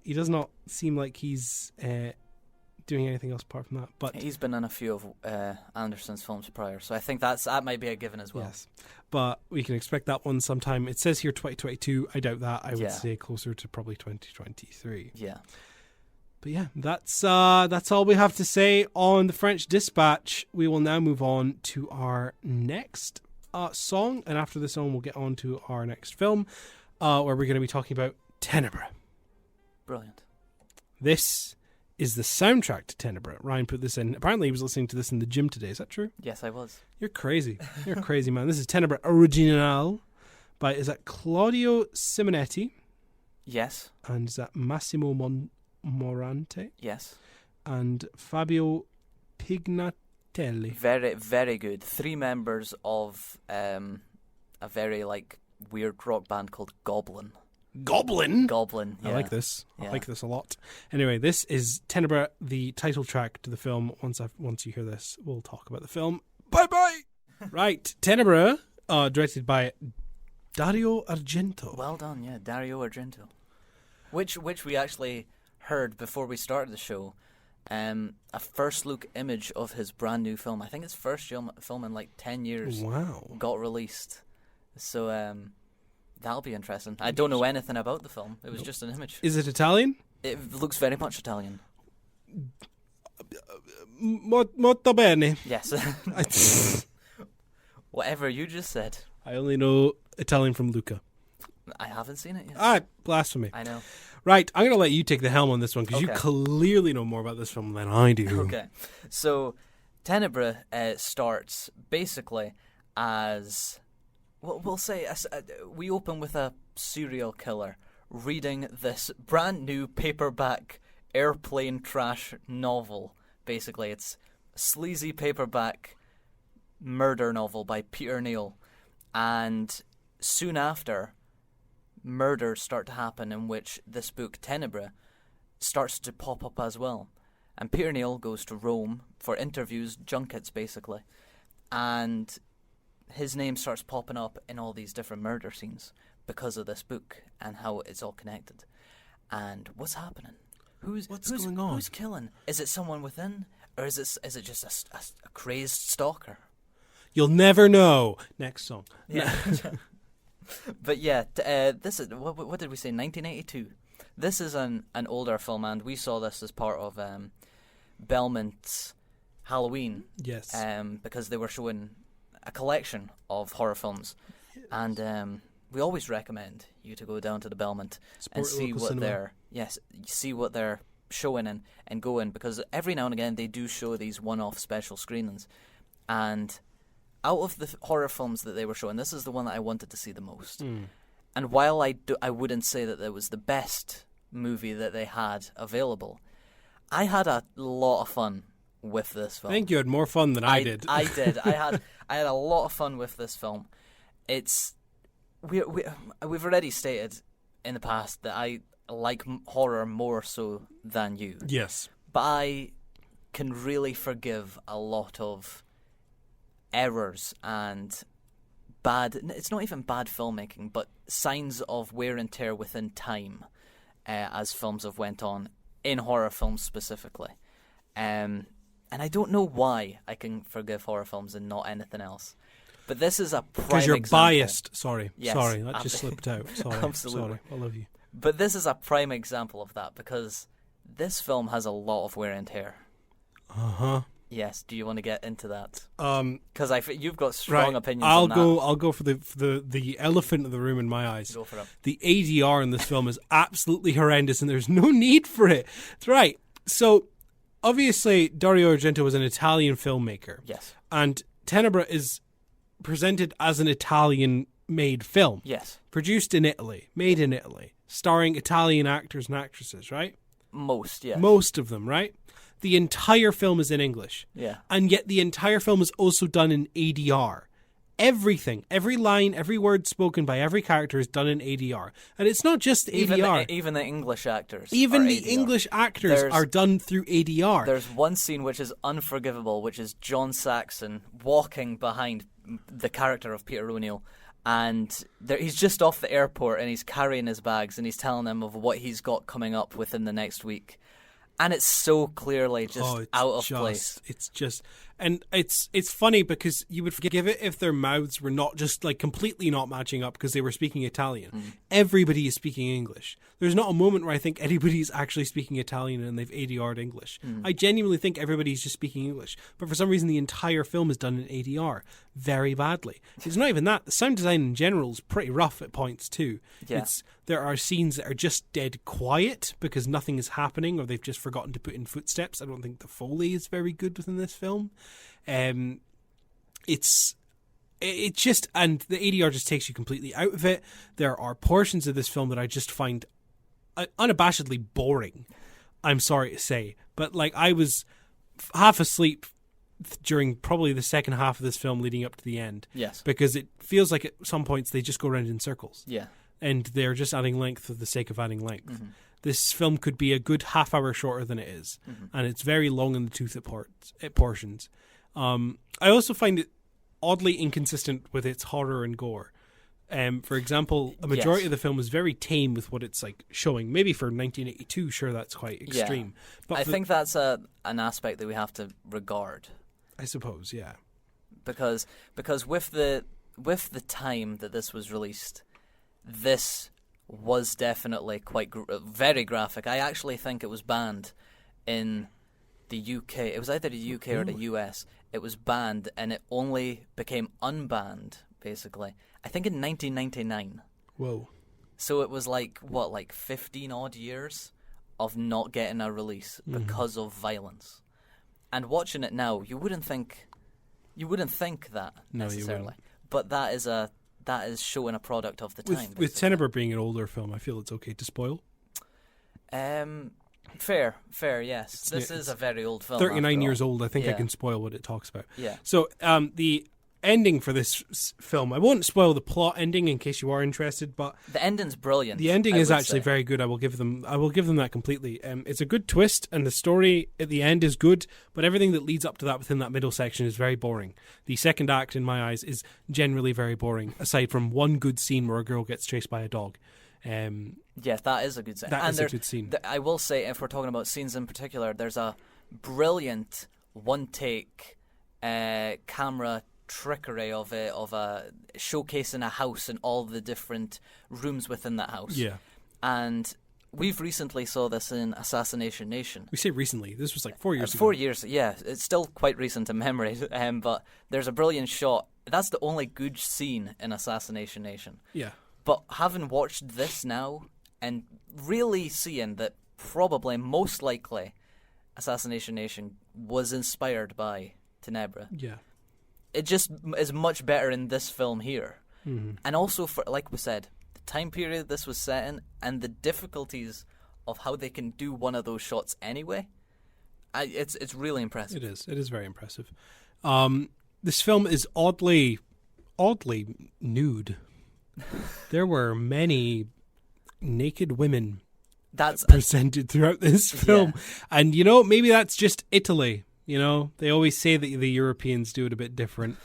He does not seem like he's doing anything else apart from that. But He's been in a few of Anderson's films prior, so I think that might be a given as well. yes, but we can expect that one sometime. It says here 2022. I doubt that. I would Yeah. say closer to probably 2023. Yeah. But yeah, that's all we have to say on The French Dispatch. We will now move on to our next song, and after the song, we'll get on to our next film, where we're going to be talking about Tenebre. Brilliant. This is the soundtrack to Tenebre. Ryan put this in. Apparently, he was listening to this in the gym today. Is that true? Yes, I was. You're crazy. You're crazy, man. This is Tenebre Original by, is that Claudio Simonetti? Yes. And is that Massimo Morante? Yes. And Fabio Pignatelli. Very, very good. 3 members of a very weird rock band called Goblin. Goblin? Goblin. Yeah. I like this. I Yeah. like this a lot. Anyway, this is Tenebre, the title track to the film. Once you hear this, we'll talk about the film. Bye-bye! Right, Tenebre, directed by Dario Argento. Well done, yeah. Dario Argento. Which we actually heard before we started the show. A first look image of his brand new film. I think it's first film in 10 years. Wow. Got released. So that'll be interesting. I don't know anything about the film. It was just an image. Is it Italian? It looks very much Italian. Molto bene. Yes. Whatever you just said. I only know Italian from Luca. I haven't seen it yet. Ah, blasphemy. I know. Right, I'm going to let you take the helm on this one because you Okay. clearly know more about this film than I do. Okay. So, Tenebre starts basically as... We'll say we open with a serial killer reading this brand new paperback airplane trash novel. Basically, it's a sleazy paperback murder novel by Peter Neal. And soon after, murders start to happen in which this book, Tenebre, starts to pop up as well. And Peter Neal goes to Rome for interviews, junkets basically. And his name starts popping up in all these different murder scenes because of this book and how it's all connected. And what's happening? Who's going on? Who's killing? Is it someone within, or is it just a crazed stalker? You'll never know. Next song. Yeah. But yeah, this is what did we say? 1982. This is an older film, and we saw this as part of Belmont's Halloween. Yes. Because they were showing a collection of horror films, and we always recommend you to go down to the Belmont and Support see local what cinema. see what they're showing and go in, because every now and again they do show these one-off special screenings. And out of the horror films that they were showing, this is the one that I wanted to see the most. And while I wouldn't say that it was the best movie that they had available, I had a lot of fun with this film. I think you had more fun than I did. I did. I had a lot of fun with this film. We've already stated in the past that I like horror more so than you. Yes. But I can really forgive a lot of errors and it's not even bad filmmaking, but signs of wear and tear within time as films have went on, in horror films specifically. And I don't know why I can forgive horror films and not anything else. But this is a prime because you're example. biased. Sorry. Yes, Sorry, that just slipped out. Sorry. Absolutely. Sorry. I love you. But this is a prime example of that, because this film has a lot of wear and tear. Uh-huh. Yes. Do you want to get into that? Because you've got strong opinions I'll on that. I'll go for the elephant in the room in my eyes. Go for it. The ADR in this film is absolutely horrendous, and there's no need for it. That's right. So, obviously, Dario Argento was an Italian filmmaker. Yes. And Tenebre is presented as an Italian-made film. Yes. Produced in Italy, made in Italy, starring Italian actors and actresses, right? Most, yes. Most of them, right? The entire film is in English. Yeah. And yet the entire film is also done in ADR. Everything, every line, every word spoken by every character is done in ADR. And it's not just ADR. Even the English actors. Even the ADR. English actors are done through ADR. There's one scene which is unforgivable, which is John Saxon walking behind the character of Peter O'Neill. And he's just off the airport and he's carrying his bags and he's telling them of what he's got coming up within the next week. And it's so clearly just out of place. It's just, and it's funny because you would forgive it if their mouths were not just like completely not matching up because they were speaking Italian. Mm. Everybody is speaking English. There's not a moment where I think anybody's actually speaking Italian and they've ADR'd English. Mm. I genuinely think everybody's just speaking English. But for some reason, the entire film is done in ADR very badly. It's not even that. The sound design in general is pretty rough at points too. Yeah. There are scenes that are just dead quiet because nothing is happening or they've just forgotten to put in footsteps. I don't think the Foley is very good within this film. It's just, and the ADR just takes you completely out of it. There are portions of this film that I just find unabashedly boring. I'm sorry to say, but like I was half asleep during probably the second half of this film leading up to the end. Yes. Because it feels like at some points they just go around in circles. Yeah. And they're just adding length for the sake of adding length. Mm-hmm. This film could be a good half hour shorter than it is. Mm-hmm. And it's very long in the tooth at portions. I also find it oddly inconsistent with its horror and gore. For example, a majority of the film is very tame with what it's like showing. Maybe for 1982, sure, that's quite extreme. Yeah. But I think that's an aspect that we have to regard. I suppose, yeah. Because with the time that this was released, this was definitely very graphic. I actually think it was banned in the UK. It was either the UK or the US. It was banned, and it only became unbanned, basically, I think in 1999. Whoa. So it was like 15 odd years of not getting a release because of violence. And watching it now, you wouldn't think that necessarily. But that is showing a product of the time. With Tenebre being an older film, I feel it's okay to spoil. Fair, yes. This is a very old film. 39 years old, I think I can spoil what it talks about. Yeah. So, the ending for this film, I won't spoil the plot ending in case you are interested, but the ending's brilliant. The ending is actually very good. I will give them that completely. It's a good twist, and the story at the end is good, but everything that leads up to that within that middle section is very boring. The second act, in my eyes, is generally very boring, aside from one good scene where a girl gets chased by a dog. Yes, that is a good scene. That is a good scene. I will say, if we're talking about scenes in particular, there's a brilliant one-take camera trickery of showcasing a house and all the different rooms within that house. Yeah. And we've recently saw this in Assassination Nation. We say recently. This was like 4 years ago. 4 years, yeah. It's still quite recent in memory. But there's a brilliant shot. That's the only good scene in Assassination Nation. Yeah. But having watched this now and really seeing that probably most likely Assassination Nation was inspired by Tenebre. Yeah. It just is much better in this film here. Mm-hmm. And also, for, like we said, the time period this was set in and the difficulties of how they can do one of those shots anyway, It's really impressive. It is. It is very impressive. This film is oddly nude. There were many naked women That's presented throughout this film. And, maybe that's just Italy. They always say that the Europeans do it a bit different.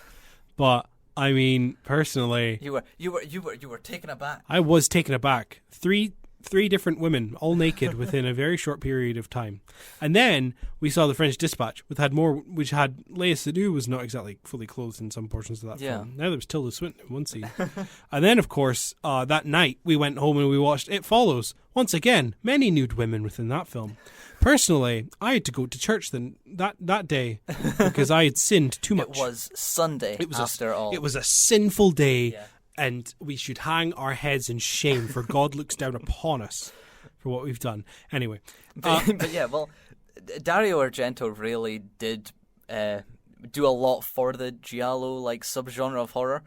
But, I mean, personally... You were taken aback. I was taken aback. Three different women, all naked within a very short period of time. And then we saw The French Dispatch, which had Léa Seydoux was not exactly fully clothed in some portions of that film. Now there was Tilda Swinton in one scene. And then, of course, that night we went home and we watched It Follows. Once again, many nude women within that film. Personally, I had to go to church that day because I had sinned too much. It was Sunday after all. It was a sinful day. Yeah. And we should hang our heads in shame, for God looks down upon us for what we've done. Anyway. But yeah, well, Dario Argento really did do a lot for the giallo subgenre of horror.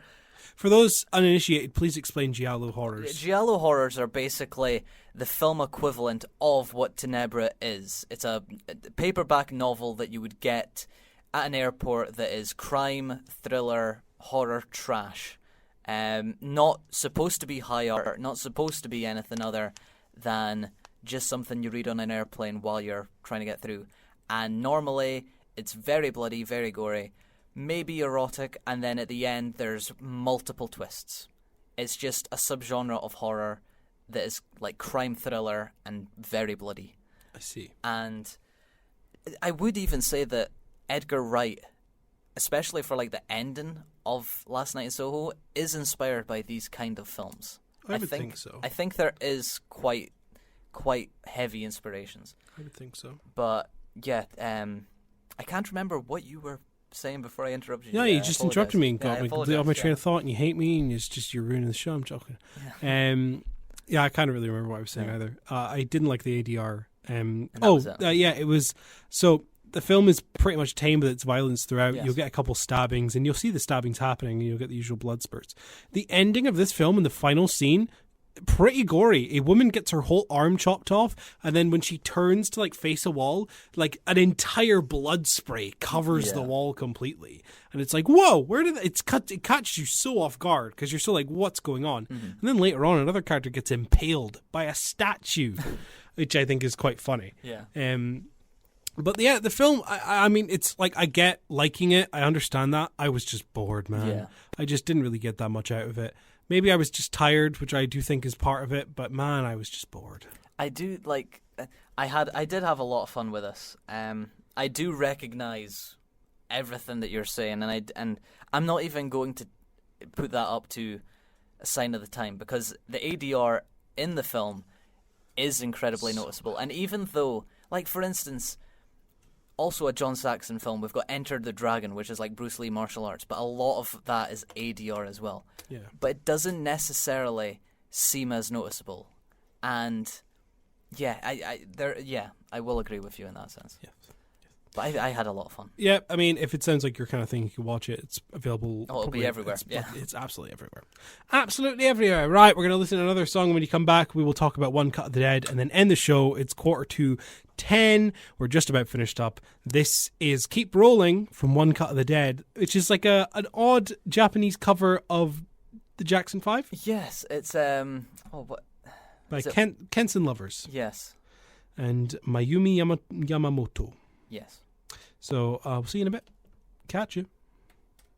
For those uninitiated, please explain giallo horrors. Giallo horrors are basically the film equivalent of what Tenebre is. It's a paperback novel that you would get at an airport that is crime, thriller, horror, trash. Not supposed to be high art, not supposed to be anything other than just something you read on an airplane while you're trying to get through. And normally, it's very bloody, very gory, maybe erotic, and then at the end, there's multiple twists. It's just a subgenre of horror that is like crime thriller and very bloody. I see. And I would even say that Edgar Wright, especially for the ending of Last Night in Soho, is inspired by these kind of films. I would think so. I think there is quite heavy inspirations. I would think so. But yeah, I can't remember what you were saying before I interrupted you. Yeah, you just interrupted me and got me completely off my train of thought, and you hate me, and you're ruining the show. I'm joking. Yeah, I can't really remember what I was saying either. I didn't like the ADR. It was so. The film is pretty much tame with its violence throughout. Yes. You'll get a couple stabbings, and you'll see the stabbings happening, and you'll get the usual blood spurts. The ending of this film in the final scene, pretty gory. A woman gets her whole arm chopped off, and then when she turns to face a wall, an entire blood spray covers the wall completely. And it's whoa, where did it catches you so off guard because you're still what's going on? Mm-hmm. And then later on, another character gets impaled by a statue, which I think is quite funny. Yeah. But yeah, the film, I mean, it's I get liking it. I understand that. I was just bored, man. Yeah. I just didn't really get that much out of it. Maybe I was just tired, which I do think is part of it. But man, I was just bored. I do I did have a lot of fun with this. I do recognize everything that you're saying, and I'm not even going to put that up to a sign of the time because the ADR in the film is incredibly noticeable. And even though, for instance, also a John Saxon film, we've got Enter the Dragon, which is Bruce Lee martial arts, but a lot of that is ADR as well. Yeah. But it doesn't necessarily seem as noticeable. And I will agree with you in that sense. Yeah. But I had a lot of fun. Yeah, I mean, if it sounds like your kind of thing, you can watch it. It's available. Oh, it'll be everywhere. It's absolutely everywhere. Absolutely everywhere. Right, we're going to listen to another song. When you come back, we will talk about One Cut of the Dead and then end the show. It's 9:45. We're just about finished up. This is Keep Rolling from One Cut of the Dead, which is an odd Japanese cover of the Jackson 5. Yes, it's what? By Kensen Lovers. Yes. And Mayumi Yamamoto. Yes. So we'll see you in a bit. Catch you.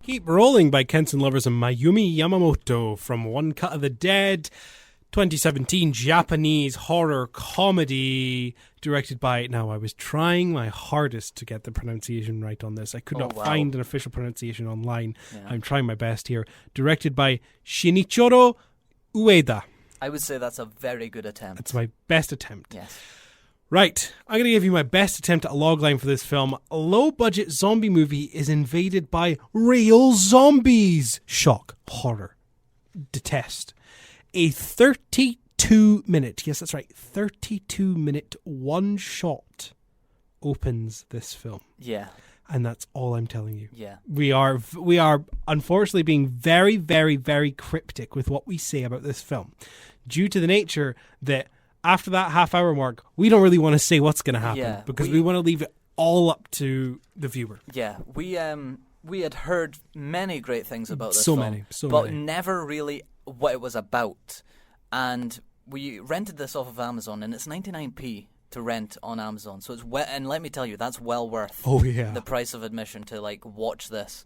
Keep Rolling by Kensen Lovers and Mayumi Yamamoto from One Cut of the Dead, 2017 Japanese horror comedy directed by... Now, I was trying my hardest to get the pronunciation right on this. I could not find an official pronunciation online. Yeah. I'm trying my best here. Directed by Shinichiro Ueda. I would say that's a very good attempt. It's my best attempt. Yes. Right, I'm going to give you my best attempt at a logline for this film. A low-budget zombie movie is invaded by real zombies. Shock, horror, detest. A 32-minute, yes, that's right, 32-minute one-shot opens this film. Yeah. And that's all I'm telling you. Yeah. We are unfortunately being very, very, very cryptic with what we say about this film, due to the nature that after that half-hour mark, we don't really want to say what's going to happen because we want to leave it all up to the viewer. Yeah, we had heard many great things about this So film, many. but never really what it was about. And we rented this off of Amazon, and it's 99p to rent on Amazon. So it's and let me tell you, that's well worth the price of admission to like watch this.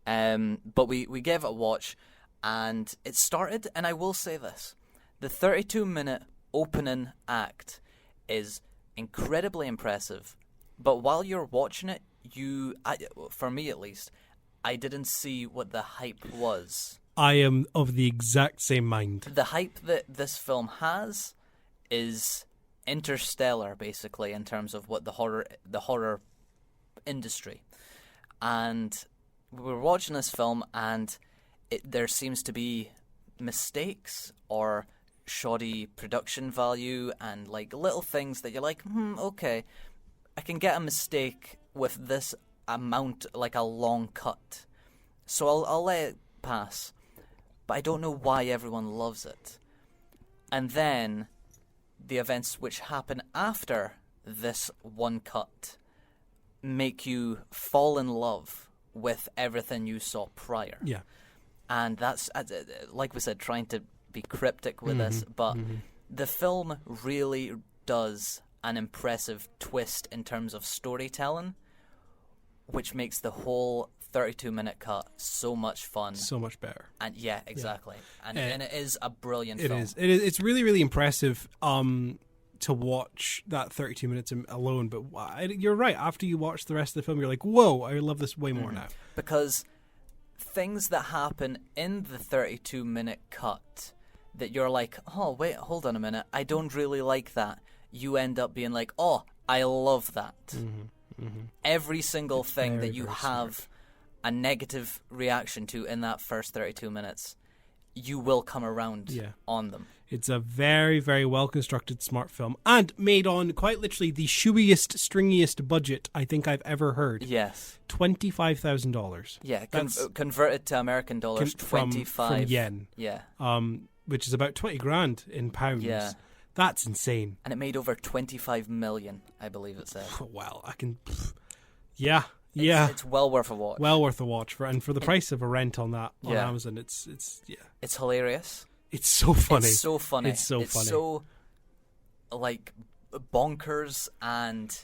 But we gave it a watch, and it started. And I will say this: the 32-minute opening act is incredibly impressive. But while you're watching it, for me at least, I didn't see what the hype was. I am of the exact same mind. The hype that this film has is interstellar, basically, in terms of what the horror industry. And we were watching this film, and there seems to be mistakes or shoddy production value and like little things that you're like, okay, I can get a mistake with this amount, like a long cut. So I'll let it pass. But I don't know why everyone loves it. And then the events which happen after this one cut make you fall in love with everything you saw prior. Yeah. And that's, like we said, trying to be cryptic with this, but the film really does an impressive twist in terms of storytelling, which makes the whole 32-minute cut so much fun. So much better. And yeah, exactly. Yeah. And it is a brilliant film. It is. It's really, really impressive to watch that 32 minutes alone. But you're right. After you watch the rest of the film, you're like, whoa, I love this way more now. Because things that happen in the 32-minute cut that you're like, oh, wait, hold on a minute, I don't really like that. You end up being like, oh, I love that. Every single thing that you have a negative reaction to in that first 32 minutes, you will come around on them. It's a very, very well-constructed, smart film, and made on, quite literally, the shoeiest, stringiest budget I think I've ever heard. Yes. $25,000. Yeah, converted to American dollars, 25. From yen. Yeah. Which is about 20 grand in pounds. Yeah. That's insane. And it made over 25 million, I believe it said. Well, I can... Yeah. Yeah, it's well worth a watch. Well worth a watch for the price of a rent on that on Amazon. It's hilarious. It's so funny. It's so funny. It's so funny. It's so like bonkers, and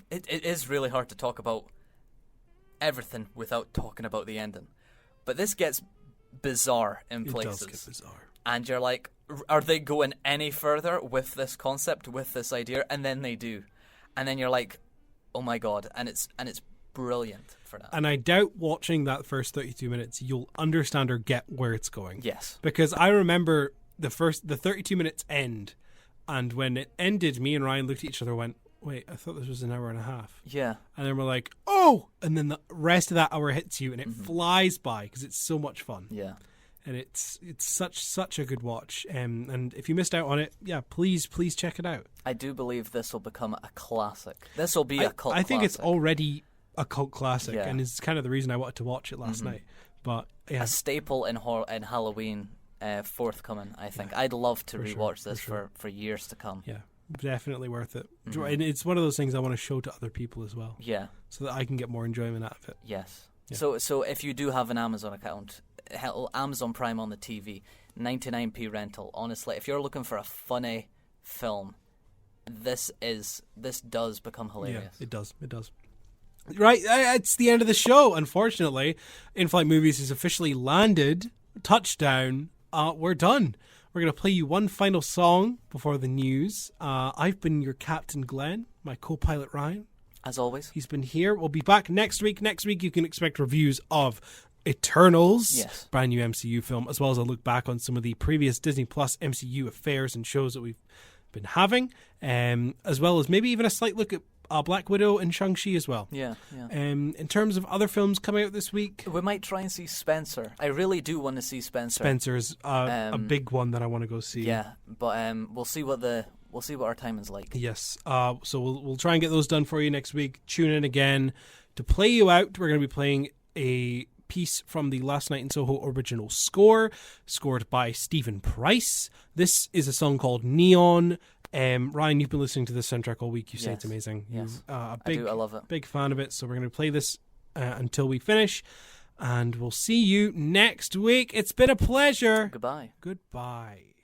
it is really hard to talk about everything without talking about the ending. But this gets bizarre in places. It does get bizarre. And you're like, are they going any further with this concept, with this idea? And then they do. And then you're like, oh my god, and it's brilliant for that. And I doubt watching that first 32 minutes you'll understand or get where it's going. Yes. Because I remember the 32 minutes end, and when it ended, me and Ryan looked at each other and went, wait, I thought this was an hour and a half. Yeah. And then we're like, oh! And then the rest of that hour hits you, and it flies by because it's so much fun. Yeah. And it's such a good watch. And if you missed out on it, please check it out. I do believe this will become a classic. This will be a cult classic. I think it's already a cult classic, and it's kind of the reason I wanted to watch it last night. But a staple in Halloween forthcoming, I think. I'd love to rewatch this for years to come. Yeah, definitely worth it. And it's one of those things I want to show to other people as well. Yeah. So that I can get more enjoyment out of it. Yes. Yeah. So if you do have an Amazon account, Amazon Prime on the TV, 99p rental. Honestly, if you're looking for a funny film, this does become hilarious. Yeah, it does. Right, it's the end of the show. Unfortunately, In-Flight Movies has officially landed. Touchdown. We're done. We're going to play you one final song before the news. I've been your Captain Glenn, my co-pilot Ryan. As always. He's been here. We'll be back next week. Next week you can expect reviews of Eternals, brand new MCU film, as well as a look back on some of the previous Disney Plus MCU affairs and shows that we've been having, as well as maybe even a slight look at Black Widow and Shang-Chi as well. Yeah. In terms of other films coming out this week, we might try and see Spencer. I really do want to see Spencer. Spencer's a big one that I want to go see. Yeah, but we'll see what our timing's like. Yes. So we'll try and get those done for you next week. Tune in again to play you out. We're going to be playing a piece from the Last Night in Soho original score, scored by Stephen Price. This is a song called Neon. Ryan, you've been listening to this soundtrack all week. You say Yes. it's amazing. Yes. You're I do. I love it. big fan of it. So we're going to play this until we finish. And we'll see you next week. It's been a pleasure. Goodbye. Goodbye.